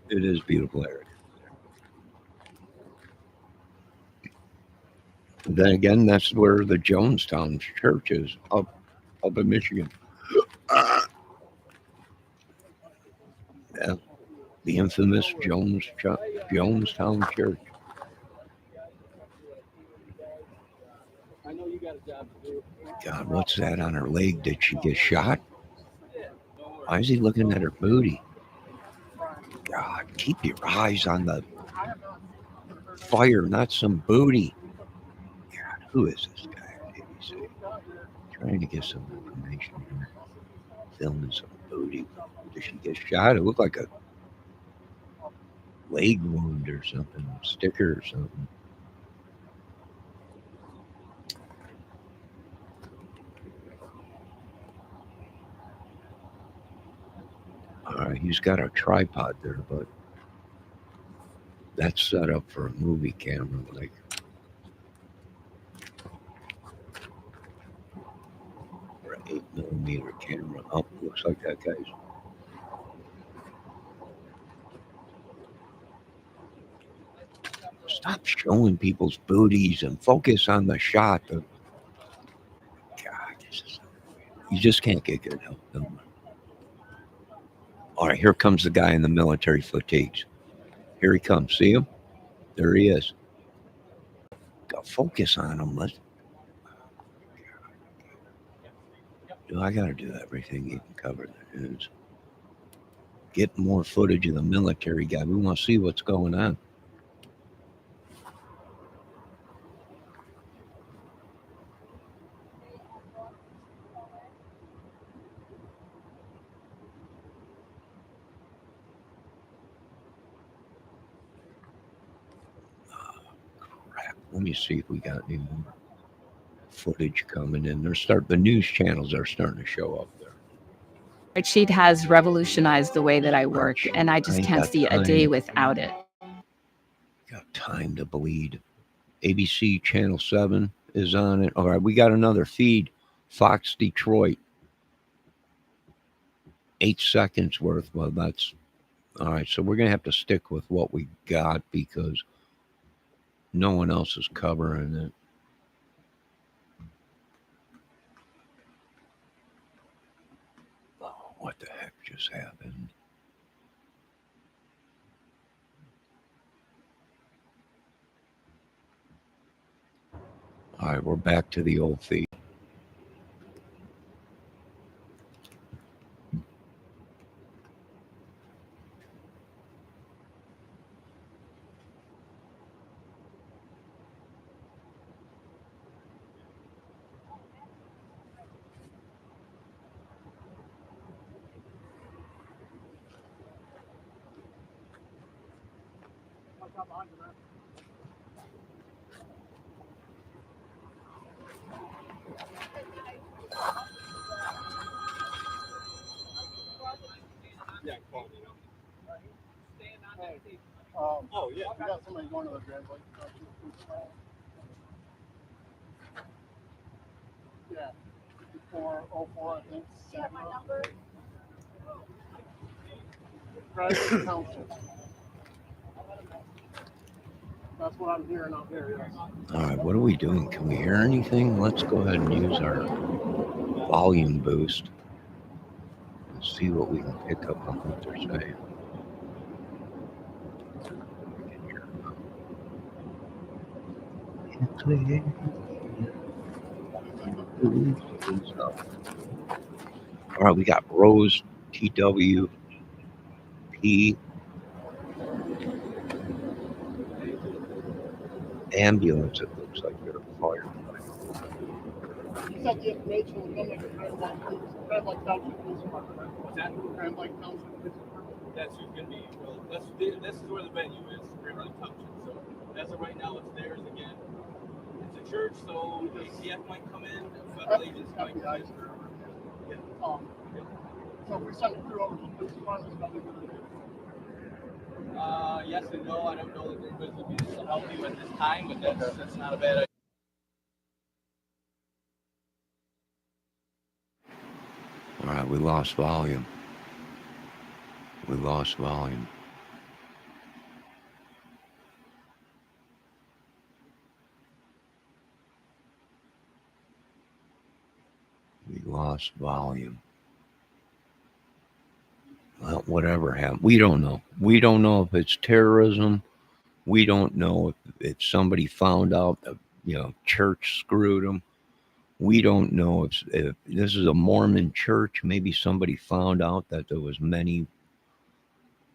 It is a beautiful area. Then again, that's where the Jonestown Church is, up in Michigan. Yeah, the infamous Jonestown Church. God, what's that on her leg? Did she get shot? Why is he looking at her booty? God, keep your eyes on the fire, not some booty. God, who is this guy at ABC? Trying to get some information here. Filming some booty. Did she get shot? It looked like a leg wound or something, sticker or something. All right, he's got a tripod there, but that's set up for a movie camera, like. Or an 8mm camera. Oh, looks like that guy's. Stop showing people's booties and focus on the shot. God, you just can't get good help. No. All right, here comes the guy in the military fatigues. Here he comes. See him? There he is. Go focus on him. I got to do everything you can cover the news. Get more footage of the military guy. We want to see what's going on. Let me see if we got any more footage coming in. The news channels are starting to show up there. Spreadsheet has revolutionized the way that I work, and I just can't see a day without it. Got time to bleed. ABC Channel 7 is on it. All right, we got another feed. Fox Detroit. 8 seconds worth. Well, that's all right. So we're going to have to stick with what we got because no one else is covering it. Oh, what the heck just happened? All right, we're back to the old feed. Oh, yeah. We got somebody going to the Grand Lake. Yeah. 5404, I think. You have my number? Graduate Council. That's what I'm hearing out there, yes. All right, what are we doing? Can we hear anything? Let's go ahead and use our volume boost and see what we can pick up on what they're saying. All right, we got Rose TWP. Ambulance, it looks like they're fired. You said the information was coming from Grand Lake Township Police Department, right? What's that? Grand Lake Township Police Department. That's who's going to be, well, this is where the venue is, Grand Lake Township. So as of right now, it's theirs again. It's a church, so ACF might come in, federal agents might come in. So if we send a crew over to the police department, it's probably going to do. Yes and no. I don't know that their visibility will help you at this time, but that's not a bad idea. All right, we lost volume. We lost volume. We lost volume. Well, whatever happened, we don't know. We don't know if it's terrorism. We don't know if somebody found out that, church screwed them. We don't know if this is a Mormon church. Maybe somebody found out that there was many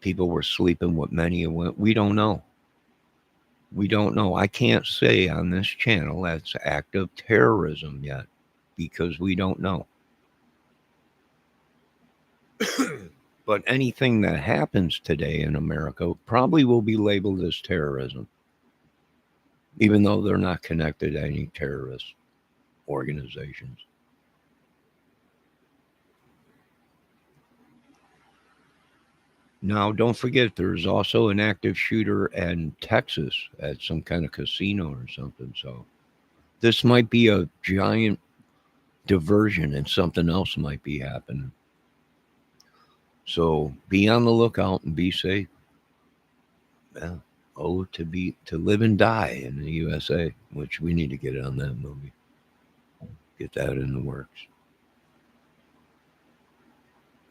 people were sleeping with many. We don't know. We don't know. I can't say on this channel that's active terrorism yet because we don't know. But anything that happens today in America probably will be labeled as terrorism, even though they're not connected to any terrorist organizations. Now, don't forget, there's also an active shooter in Texas at some kind of casino or something. So this might be a giant diversion and something else might be happening. So be on the lookout and be safe. Yeah. To live and die in the USA, which we need to get on that movie. Get that in the works.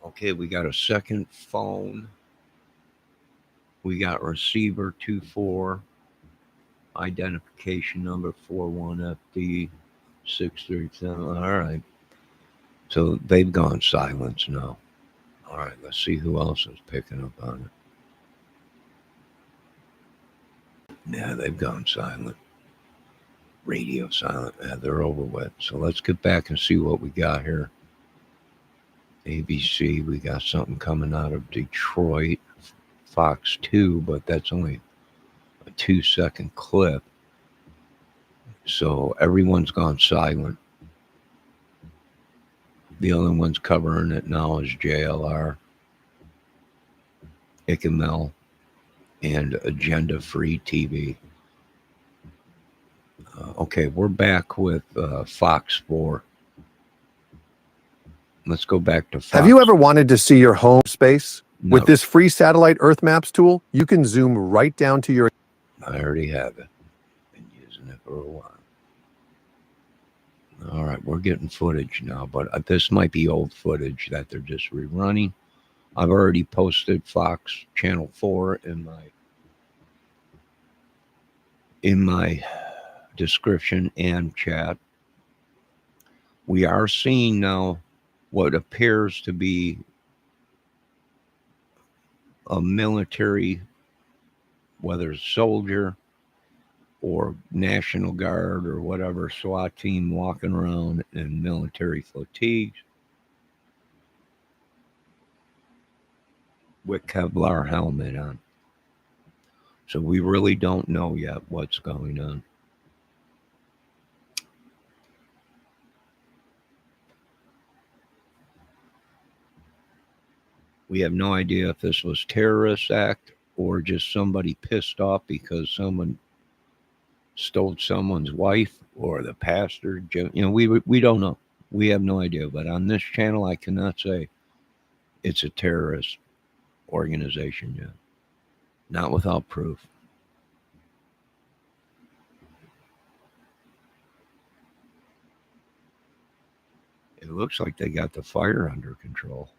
Okay, we got a second phone. We got receiver 24, identification number 41FD637. All right. So they've gone silent now. All right, let's see who else is picking up on it. Yeah, they've gone silent. Radio silent. Yeah, they're over with. So let's get back and see what we got here. ABC, we got something coming out of Detroit. Fox 2, but that's only a 2-second clip. So everyone's gone silent. The only ones covering it now is JLR, Icamel, and Agenda Free TV. Okay, we're back with Fox 4. Let's go back to Fox. Have you ever wanted to see your home space? No. With this free satellite Earth Maps tool, you can zoom right down to your... I already have it. Been using it for a while. All right, we're getting footage now, but this might be old footage that they're just rerunning. I've already posted Fox Channel 4 in my description and chat. We are seeing now what appears to be a military, whether it's soldier or National Guard or whatever, SWAT team walking around in military fatigues with Kevlar helmet on. So we really don't know yet what's going on. We have no idea if this was terrorist act or just somebody pissed off because someone stole someone's wife or the pastor. You know, we don't know. We have no idea. But on this channel, I cannot say it's a terrorist organization yet. Not without proof. It looks like they got the fire under control.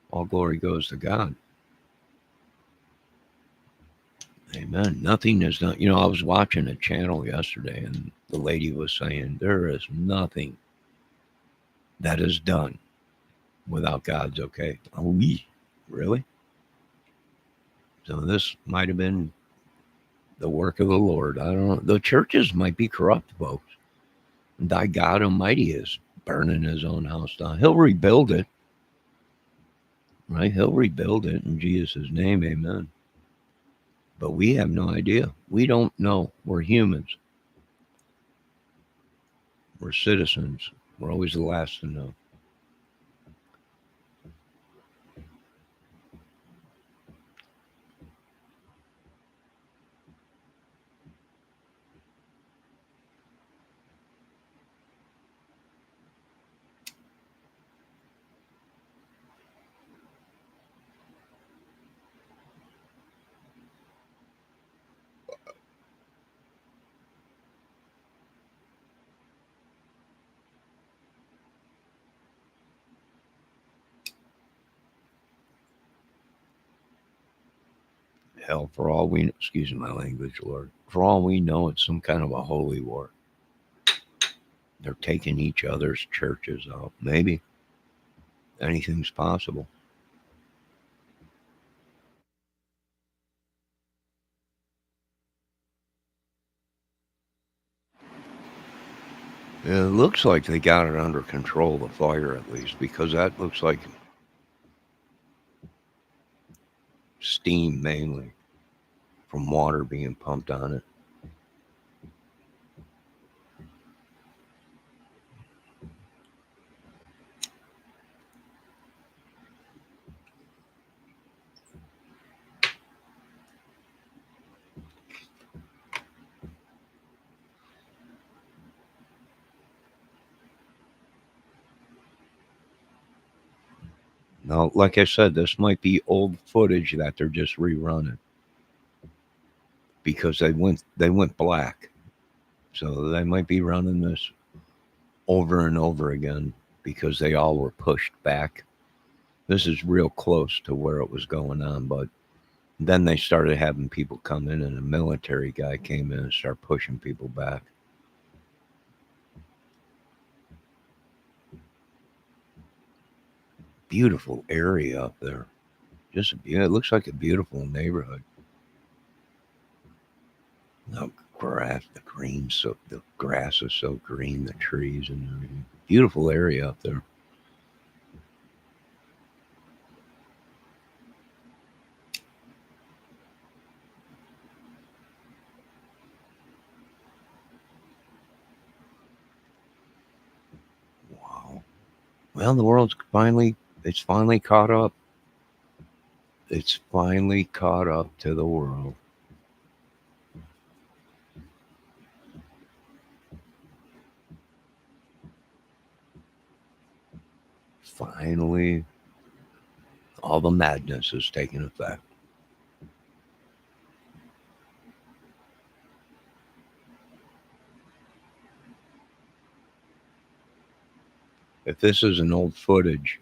All glory goes to God. Amen. Nothing is done. You know, I was watching a channel yesterday and the lady was saying there is nothing that is done without God's okay. Oh, really? So this might have been the work of the Lord. I don't know. The churches might be corrupt, folks. And thy God Almighty is burning his own house down. He'll rebuild it. Right? He'll rebuild it in Jesus' name. Amen. But we have no idea. We don't know. We're humans. We're citizens. We're always the last to know. Hell, for all we know, excuse my language, Lord, for all we know, it's some kind of a holy war. They're taking each other's churches out. Maybe. Anything's possible. It looks like they got it under control, the fire at least, because that looks like steam mainly from water being pumped on it. Now, like I said, this might be old footage that they're just rerunning because they went black. So they might be running this over and over again because they all were pushed back. This is real close to where it was going on, but then they started having people come in and a military guy came in and started pushing people back. Beautiful area up there. It looks like a beautiful neighborhood. The grass, the grass is so green, the trees and everything. Beautiful area up there. Well, it's finally caught up. It's finally caught up to the world. Finally, all the madness is taking effect. If this is an old footage,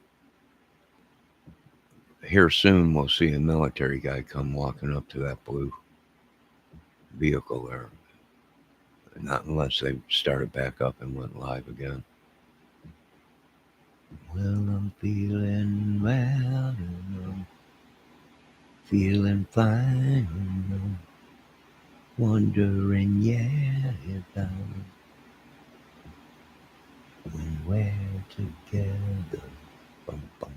here soon we'll see a military guy come walking up to that blue vehicle there. Not unless they started back up and went live again. Well, I'm feeling well, and I'm feeling fine, and I'm wondering, yeah, if when we're together. Bum, bum.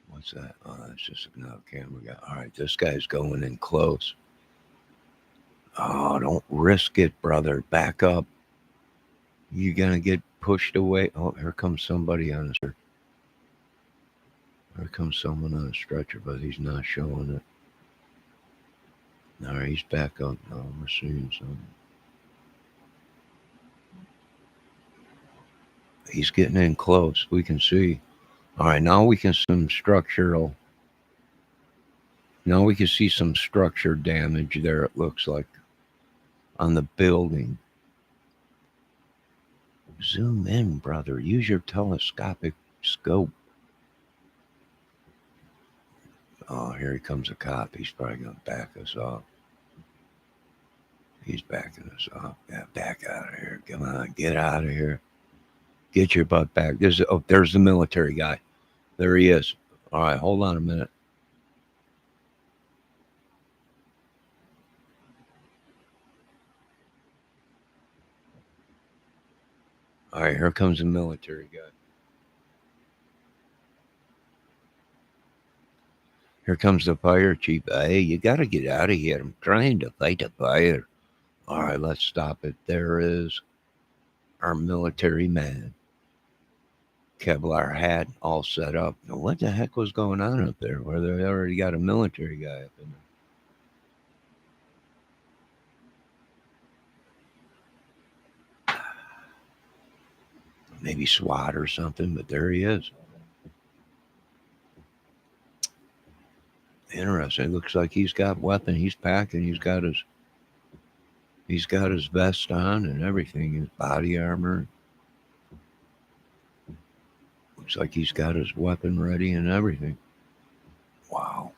What's that? Oh, that's just another camera guy. All right, this guy's going in close. Oh, don't risk it, brother. Back up. You're going to get pushed away. Oh, here comes somebody on a stretcher. Here comes someone on a stretcher, but he's not showing it. All right, he's back up now. We're seeing something. He's getting in close. We can see. All right, now we can see some structural. Now we can see some structure damage there, it looks like, on the building. Zoom in, brother. Use your telescopic scope. Oh, here he comes a cop. He's probably going to back us off. He's backing us off. Yeah, back out of here. Come on, get out of here. Get your butt back. There's the military guy. There he is. All right, hold on a minute. All right, here comes the military guy. Here comes the fire chief. Hey, you got to get out of here. I'm trying to fight a fire. All right, let's stop it. There is our military man. Kevlar hat all set up. Now, what the heck was going on up there where they already got a military guy up in there? Maybe SWAT or something, but there he is. Interesting. Looks like he's got weapon. He's packing. He's got his vest on and everything. His body armor. Looks like he's got his weapon ready and everything. Wow.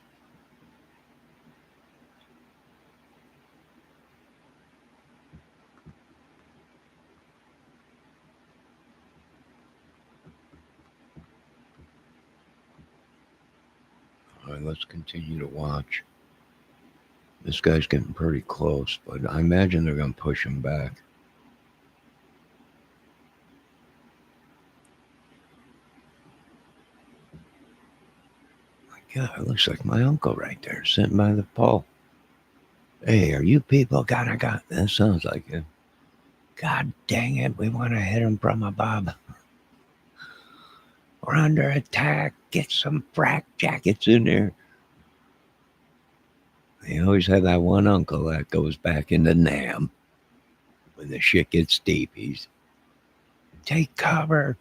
All right, let's continue to watch. This guy's getting pretty close, but I imagine they're going to push him back. My God, it looks like my uncle right there sitting by the pole. Hey, are you people got? That sounds like him. God dang it, we want to hit him from above. We're under attack. Get some frack jackets in there. They always have that one uncle that goes back into NAM when the shit gets deep. He's take cover.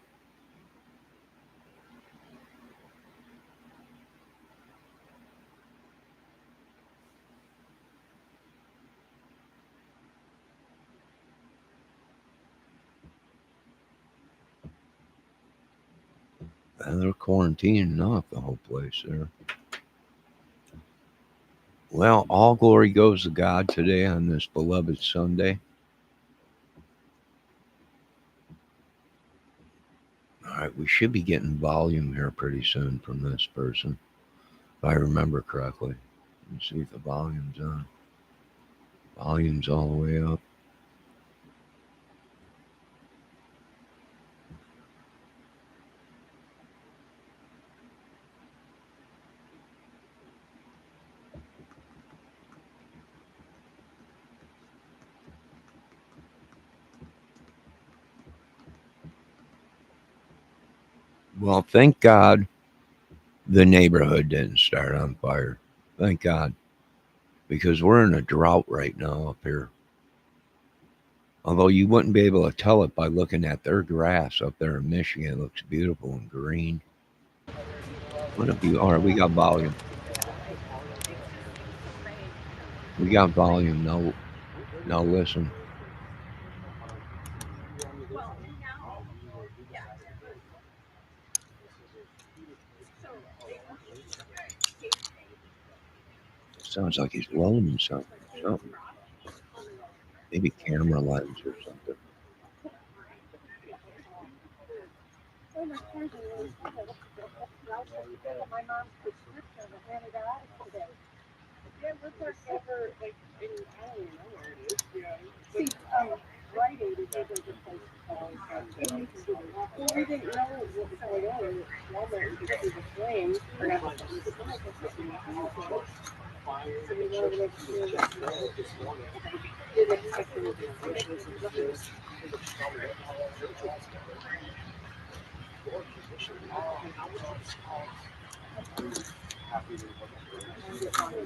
And they're quarantining off the whole place there. Well, all glory goes to God today on this beloved Sunday. All right, we should be getting volume here pretty soon from this person, if I remember correctly. Let me see if the volume's on. Volume's all the way up. Well, thank God the neighborhood didn't start on fire. Thank God. Because we're in a drought right now up here. Although you wouldn't be able to tell it by looking at their grass up there in Michigan. It looks beautiful and green. What if you are? We got volume. We got volume. Now listen. Sounds like he's loaning something. Maybe camera lens or something.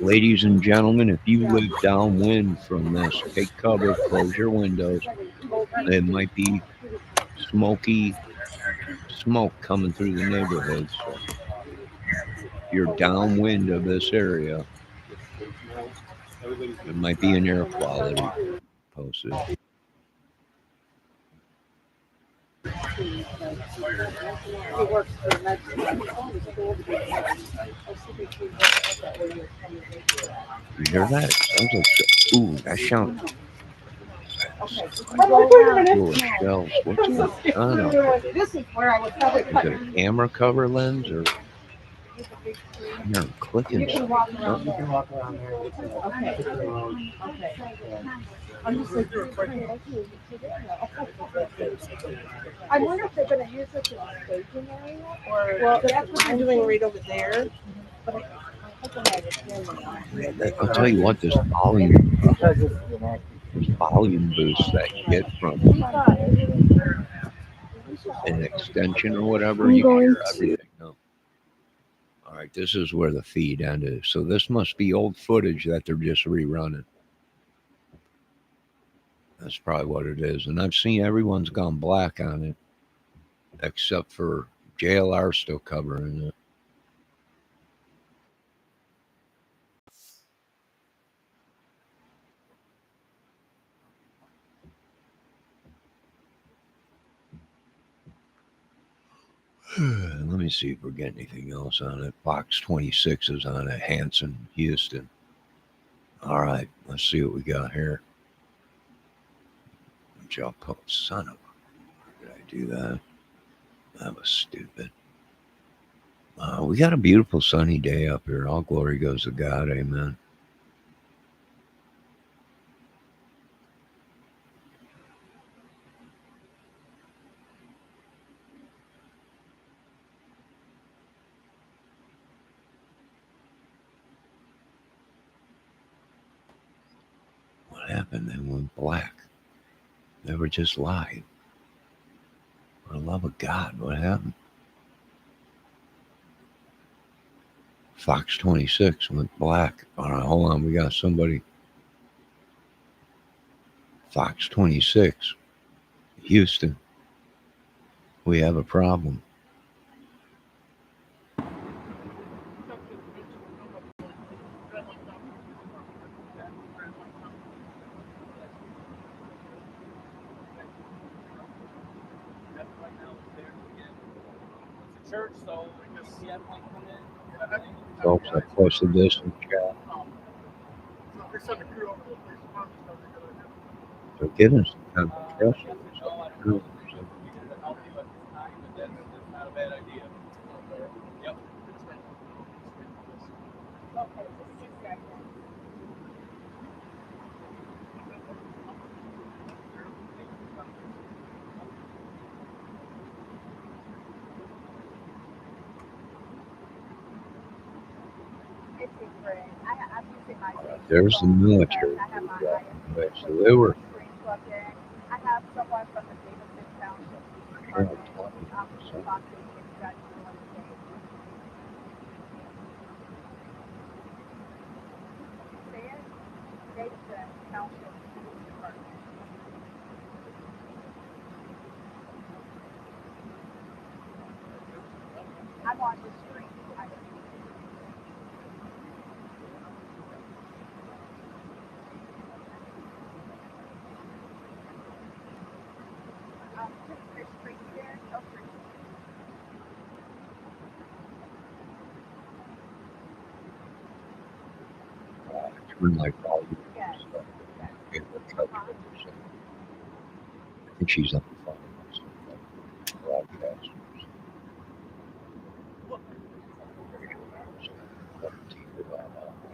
Ladies and gentlemen, if you live downwind from this, take cover, close your windows. It might be smoky smoke coming through the neighborhood. So if you're downwind of this area, there might be an air quality posted. You hear that? It sounds like, ooh, that sounds. Full of shells. What's going on out there? This is where I would probably Is it a camera cover lens or you're clicking You can walk around something? there. You can walk around there. Okay. I'm just like, I wonder if they're going to use this as a staging area or. Well, that's what they're doing right over there. But I hope I had it in. I'll tell you what, this volume boost that you get from an extension or whatever, you can hear everything. No. All right, this is where the feed ended. So this must be old footage that they're just rerunning. That's probably what it is. And I've seen everyone's gone black on it, except for JLR still covering it. Let me see if we're getting anything else on it. Fox 26 is on it. Hanson, Houston. All right, let's see what we got here. Job post. Son of a. Did I do that? That was stupid. We got a beautiful sunny day up here. All glory goes to God. Amen. What happened? They went black. They were just live. For the love of God, what happened? Fox 26 went black. All right, hold on. We got somebody. Fox 26, Houston. We have a problem. Church, so CF might come in. Folks, I posted this in chat. So give us some kind of trust. Not a bad idea. Yep. There's the military. So they were. I'm on the street. Christopher Street there. Okay. Turn my volume. Yes. Okay, we'll cut it. I think she's on the phone. Broadcast.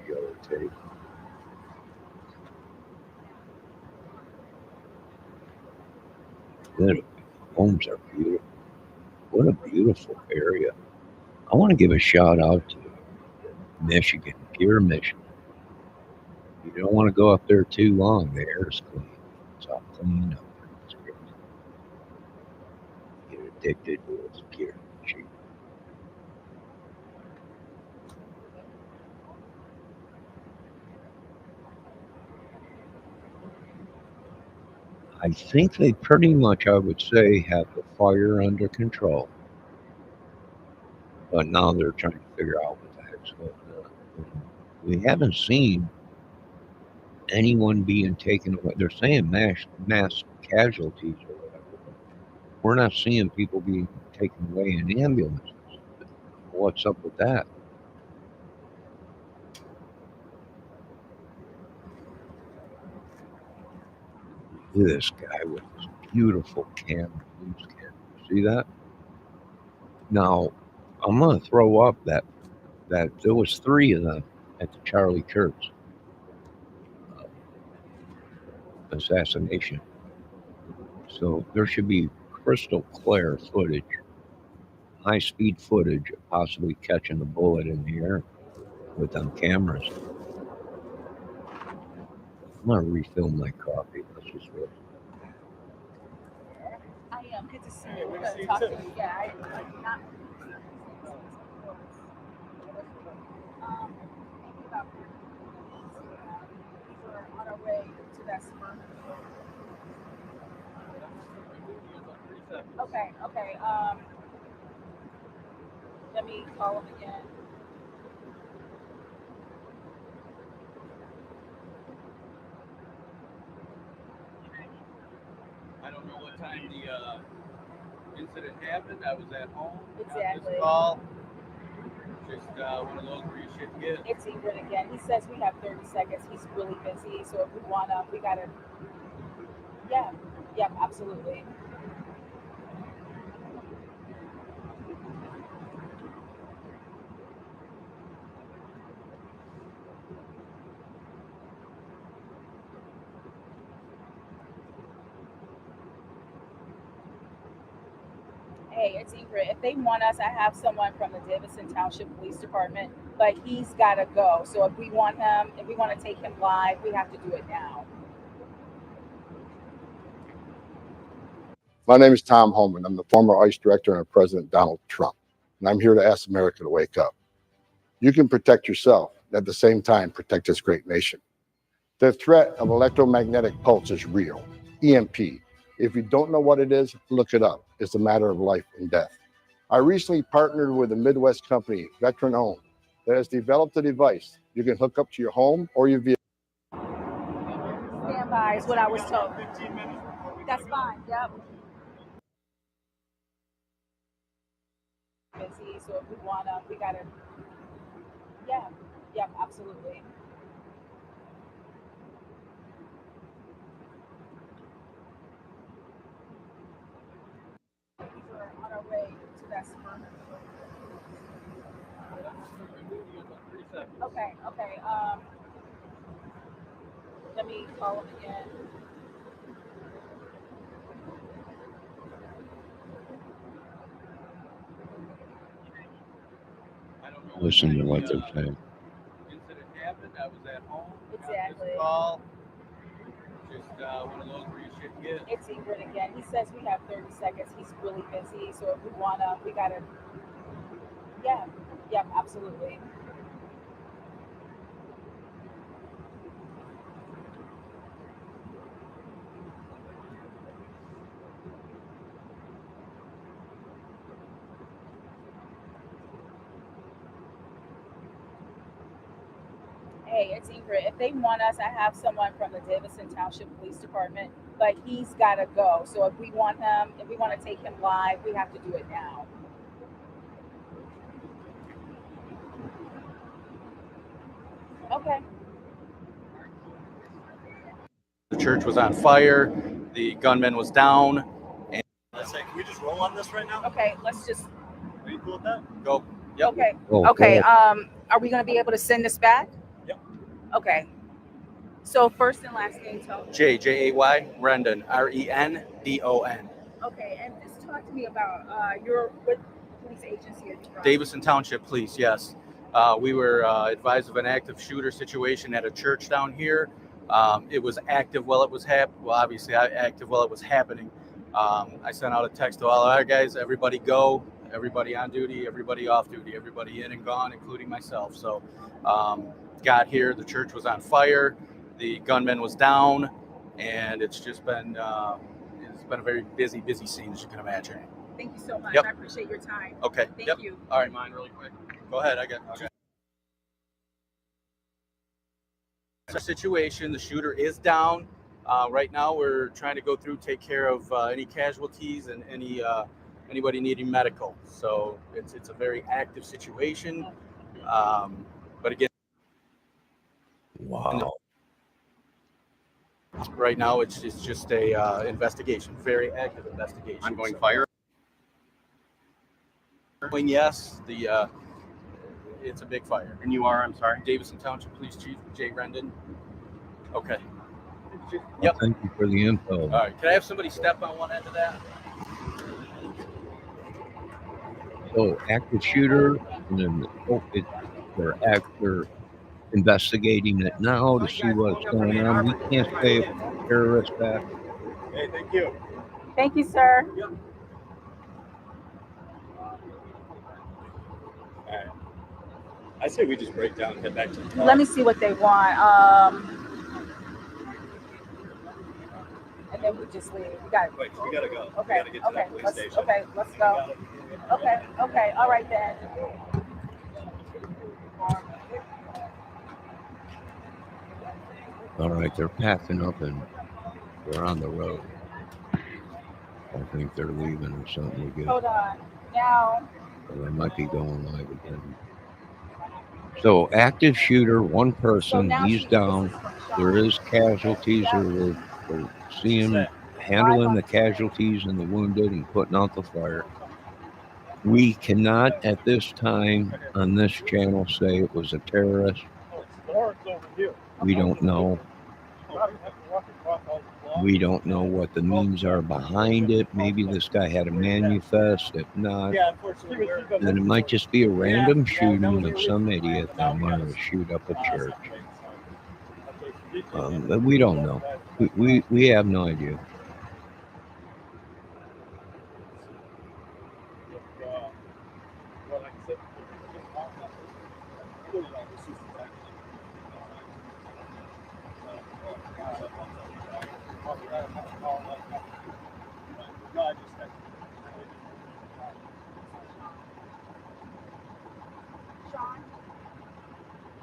Yellow tape. The homes are beautiful. What a beautiful area. I want to give a shout out to Michigan, Pure Michigan. You don't want to go up there too long. The air is clean. It's all cleaned up. It's great. Get addicted to it. Pure Michigan. I think they pretty much, I would say, have the fire under control. But now they're trying to figure out what the heck's going on. We haven't seen anyone being taken away. They're saying mass casualties or whatever. We're not seeing people being taken away in ambulances. What's up with that? Look at this guy with this beautiful camera, news camera. See that? Now, I'm gonna throw up that there was 3 of them at the Charlie Kirk assassination. So there should be crystal clear footage, high speed footage of possibly catching the bullet in the air with them cameras. I'm gonna refill my coffee. Let's just wait. I am. Good to see you. We're going to talk to you. Yeah, I'm not. Thinking about we were on our way to that suburban. Okay, okay. Let me call him again. I don't know what time the incident happened. I was at home. Exactly. Got this call. Just one of those where you should get. It's Ingrid again. He says we have 30 seconds. He's really busy, so if we want to, we gotta. Yeah. Yep. Absolutely. Hey, it's Ingrid. If they want us, I have someone from the Davidson Township Police Department, but he's got to go. So if we want him, if we want to take him live, we have to do it now. My name is Tom Holman. I'm the former ICE director under President Donald Trump, and I'm here to ask America to wake up. You can protect yourself, and at the same time, protect this great nation. The threat of electromagnetic pulse is real, EMP. If you don't know what it is, look it up. It's a matter of life and death. I recently partnered with a Midwest company, Veteran Owned, that has developed a device you can hook up to your home or your vehicle. Stand by is what I was told. That's fine. Yep. Busy, so if we want to, we gotta. Yeah. Yep. Absolutely. We were on our way to that suburban. Okay. Okay. Let me call him again. Listen to what they're saying. Incident happened. I was at home. Exactly. Got this call. Just one of those where you should get. It's Ingrid again. He says we have 30 seconds. He's really busy, so if we want to, we gotta. Yeah. Yep. Absolutely. Hey, it's Ingrid. If they want us, I have someone from the Davidson Township Police Department, but he's got to go. So if we want to take him live, we have to do it now. Okay. The church was on fire. The gunman was down. And Let's say, can we just roll on this right now? Okay, let's just. Are you cool with that? Go. Yep. Okay. Oh, Okay. God. Are we going to be able to send this back? Yep. Okay. So first and last name, tell me. Jay Rendon, Rendon. Okay, and just talk to me about what police agency are you from? Davison Township Police, yes. We were advised of an active shooter situation at a church down here. It was active while it was active while it was happening. I sent out a text to all our guys, everybody go, everybody on duty, everybody off duty, everybody in and gone, including myself. So got here, the church was on fire, the gunman was down, and it's just been a very busy scene, as you can imagine. Thank you so much. Yep. I appreciate your time. Okay. Thank you. All right, mine really quick. Go ahead. Okay. Situation. The shooter is down. Right now, we're trying to go through, take care of any casualties and anybody needing medical. So it's a very active situation. But again, Wow. Right now, it's just a investigation, very active investigation. Ongoing fire. Yes, it's a big fire. And you are, I'm sorry? Davison Township Police Chief Jay Rendon. Okay. Well, Yep. thank you for the info. All right. Can I have somebody step on one end of that? So active shooter, and then they're investigating it now to see what's going on. We can't say if it's terrorist back. Hey, thank you. Thank you, sir. Yep. All right. I say we just break down and head back to the car. Let me see what they want. And then we just leave. We gotta go. Okay. We gotta get to that police station. Okay, let's go. Okay. All right then. All right, they're packing up and they're on the road. I think they're leaving or something to get. Hold on. Now. Or they might be going live again. So active shooter, one person, he's down. There is casualties, or we're seeing handling the casualties and the wounded and putting out the fire. We cannot at this time on this channel say it was a terrorist. We don't know. We don't know what the means are behind it. Maybe this guy had a manifest. If not, then it might just be a random shooting of some idiot that wanted to shoot up a church. But we don't know. We have no idea.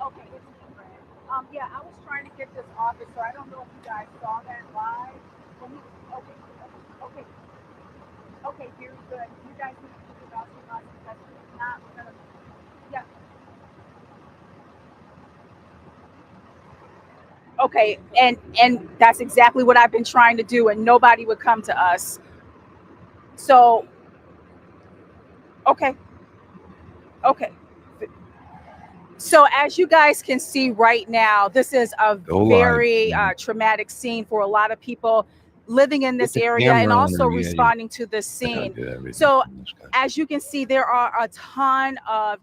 Okay, it's Ingrid. Yeah, I was trying to get this office, so I don't know if you guys saw that live. Okay, very good. You guys need to keep it out to us because if not, we're gonna. Yeah. Okay, and that's exactly what I've been trying to do, and nobody would come to us. So, okay. So as you guys can see right now, this is a very traumatic scene for a lot of people living in this area and also responding to this scene. So as you can see, there are a ton of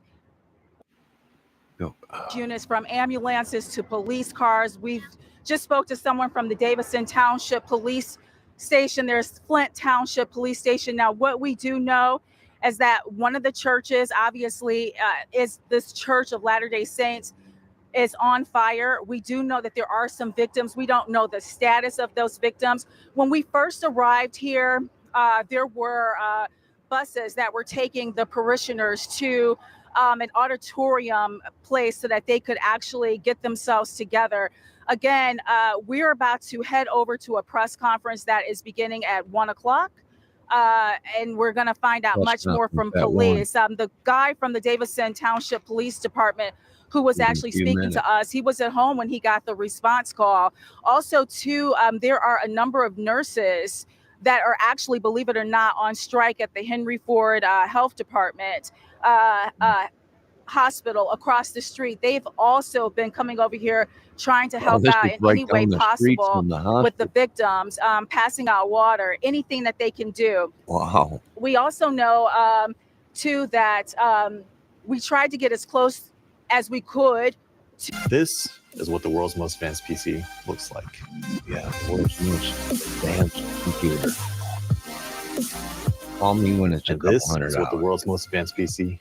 units, from ambulances to police cars. We've just spoke to someone from the Davison Township Police Station. There's Flint Township Police Station. Now, what we do know is that one of the churches, obviously, is this Church of Latter-day Saints, is on fire. We do know that there are some victims. We don't know the status of those victims. When we first arrived here, there were buses that were taking the parishioners to an auditorium place so that they could actually get themselves together. Again, we're about to head over to a press conference that is beginning at 1 o'clock. And we're going to find out much more from police. The guy from the Davison Township Police Department who was actually speaking to us, he was at home when he got the response call. Also, too, there are a number of nurses that are actually, believe it or not, on strike at the Henry Ford Health Department hospital across the street. They've also been coming over here trying to help out in any way possible with the victims, passing out water, anything that they can do. Wow. We also know, too, that we tried to get as close as we could. This is what the world's most advanced PC looks like. Yeah, world's most advanced computer. Call me when it's a couple This $100. is what the world's most advanced PC.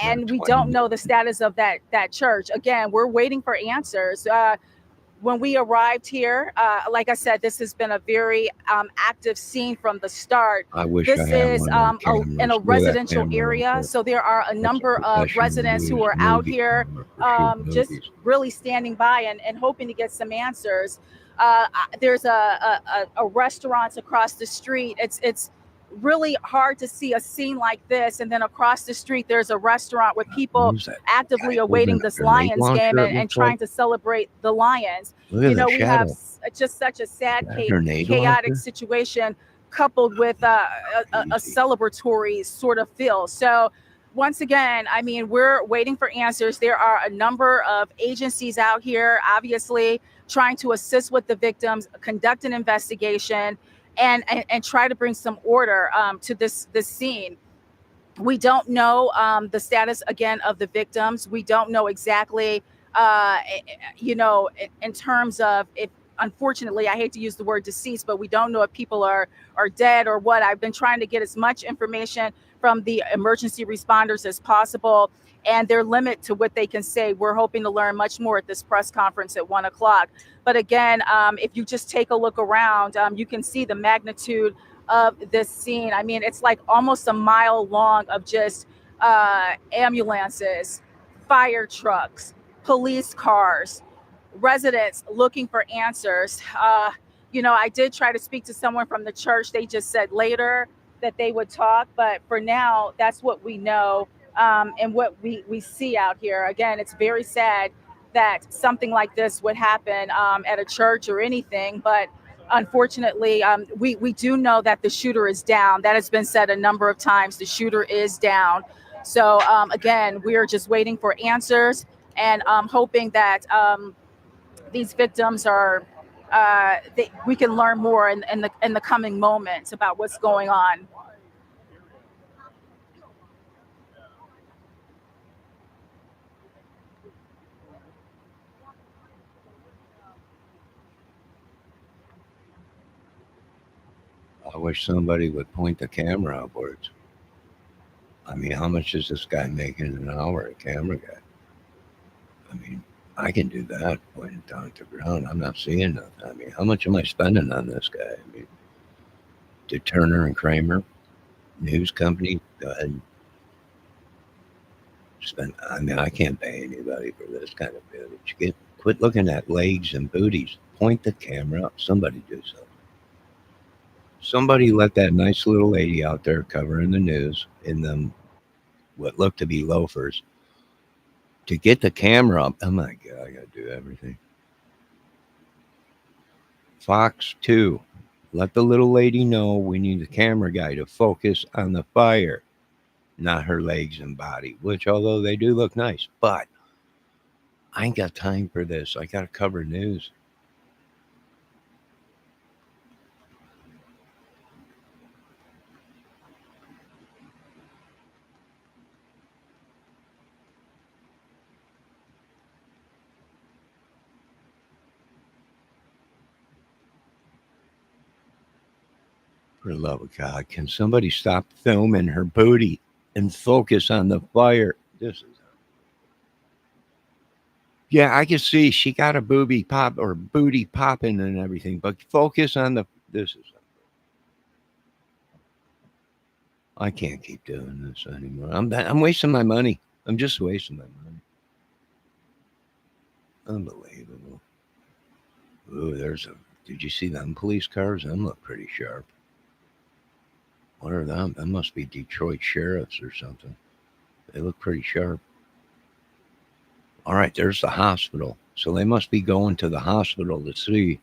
And we don't know the status of that church. Again, we're waiting for answers. When we arrived here, like I said, this has been a very active scene from the start. I wish this I had is one of them in a cameras. residential Look at that area, camera. so there are a number of professional residents who news are out movie here just really standing by and hoping to get some answers. There's a restaurant across the street. It's really hard to see a scene like this, and then across the street there's a restaurant with people actively awaiting this Lions game and trying to celebrate the Lions. Look at You know, the we have shadow. just such a sad, grenade chaotic launcher? situation coupled with a celebratory sort of feel. So once again, I mean, we're waiting for answers. There are a number of agencies out here, obviously, trying to assist with the victims, conduct an investigation, and try to bring some order to this scene. We don't know the status again of the victims. We don't know exactly, in terms of if, unfortunately, I hate to use the word deceased, but we don't know if people are dead or what. I've been trying to get as much information from the emergency responders as possible, and their limit to what they can say. We're hoping to learn much more at this press conference at 1 o'clock. But again, if you just take a look around, you can see the magnitude of this scene. I mean, it's like almost a mile long of just ambulances, fire trucks, police cars, residents looking for answers. I did try to speak to someone from the church. They just said later that they would talk, but for now, that's what we know and what we see out here. Again, it's very sad that something like this would happen at a church or anything, but unfortunately, we do know that the shooter is down. That has been said a number of times. The shooter is down. So again, we are just waiting for answers and hoping that these victims are we can learn more in the coming moments about what's going on. I wish somebody would point the camera upwards. I mean, how much is this guy making an hour, a camera guy? I mean, I can do that, point it down to the ground. I'm not seeing nothing. I mean, how much am I spending on this guy? I mean, did Turner and Kramer news company go ahead and spend? I mean, I can't pay anybody for this kind of footage. Quit looking at legs and booties. Point the camera up. Somebody do something. Somebody let that nice little lady out there covering the news in them what looked to be loafers to get the camera up. Oh my God, I got to do everything. Fox 2, let the little lady know we need the camera guy to focus on the fire, not her legs and body, which although they do look nice, but I ain't got time for this. I got to cover news. For the love of God, can somebody stop filming her booty and focus on the fire? This is. Yeah, I can see she got a booby pop or booty popping and everything, but focus on the. This is. I can't keep doing this anymore. I'm wasting my money. I'm just wasting my money. Unbelievable. Ooh, did you see them police cars? Them look pretty sharp. What are them? That must be Detroit sheriffs or something. They look pretty sharp. All right, there's the hospital. So they must be going to the hospital to see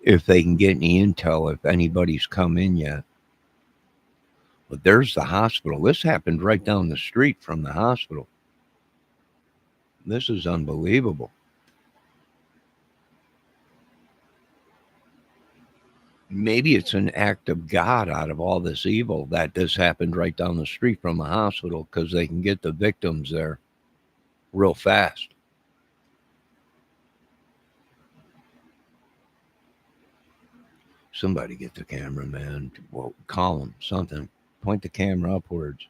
if they can get any intel, if anybody's come in yet. But there's the hospital. This happened right down the street from the hospital. This is unbelievable. Maybe it's an act of God out of all this evil that this happened right down the street from the hospital, because they can get the victims there real fast. Somebody get the cameraman. Well, call him something. Point the camera upwards.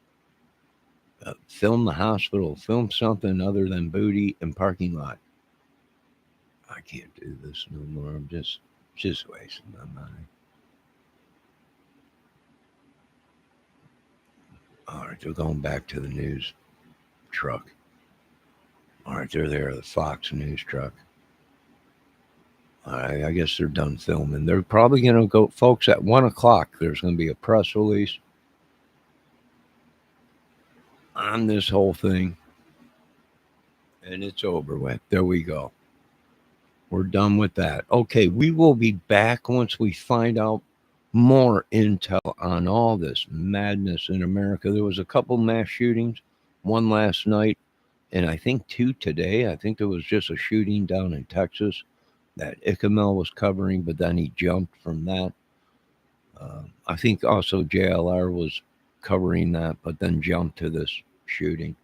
Film the hospital. Film something other than booty and parking lot. I can't do this no more. I'm just wasting my money. All right, we're going back to the news truck. All right, they're there, the Fox News truck. All right, I guess they're done filming. They're probably going to go, folks, at 1 o'clock. There's going to be a press release on this whole thing, and it's over with. There we go. We're done with that. Okay, we will be back once we find out more intel on all this madness in America. There was a couple mass shootings, one last night, and I think 2 today. I think there was just a shooting down in Texas that Ichamel was covering, but then he jumped from that. I think also JLR was covering that, but then jumped to this shooting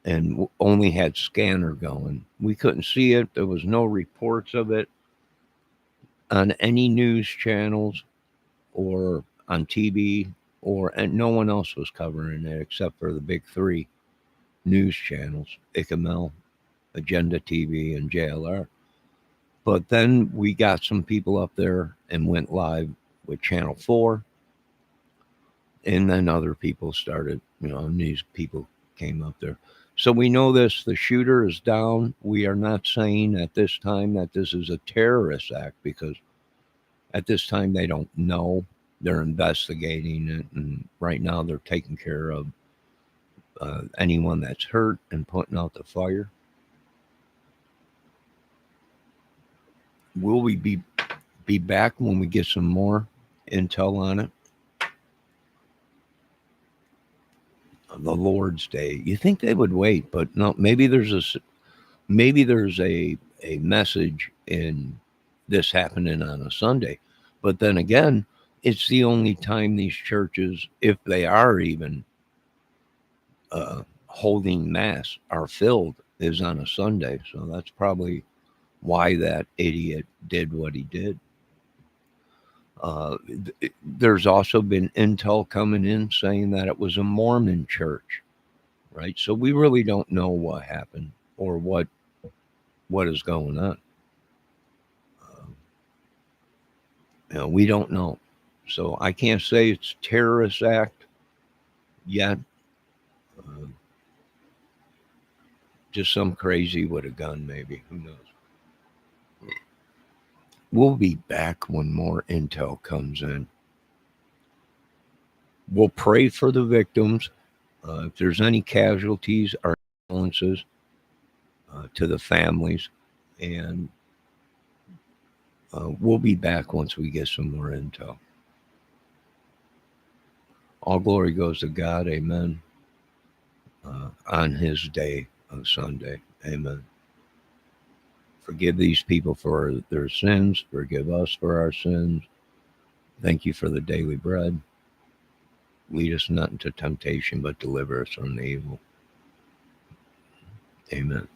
and only had scanner going. We couldn't see it. There was no reports of it on any news channels or on TV, and no one else was covering it except for the big 3 news channels, Ichamel, Agenda TV, and JLR. But then we got some people up there and went live with Channel 4. And then other people started, news people came up there. So we know this, the shooter is down. We are not saying at this time that this is a terrorist act, because at this time they don't know. They're investigating it. And right now they're taking care of anyone that's hurt and putting out the fire. Will we be back when we get some more intel on it? The Lord's Day. You think they would wait, but no. Maybe there's a message in this happening on a Sunday. But then again, it's the only time these churches, if they are even holding mass, are filled, is on a Sunday. So that's probably why that idiot did what he did. There's also been intel coming in saying that it was a Mormon church, right? So we really don't know what happened or what is going on. We don't know. So I can't say it's a terrorist act yet. Just some crazy with a gun, maybe. Who knows? We'll be back when more intel comes in. We'll pray for the victims. If there's any casualties, our condolences to the families. And we'll be back once we get some more intel. All glory goes to God. Amen. On his day, on Sunday. Amen. Forgive these people for their sins. Forgive us for our sins. Thank you for the daily bread. Lead us not into temptation, but deliver us from the evil. Amen.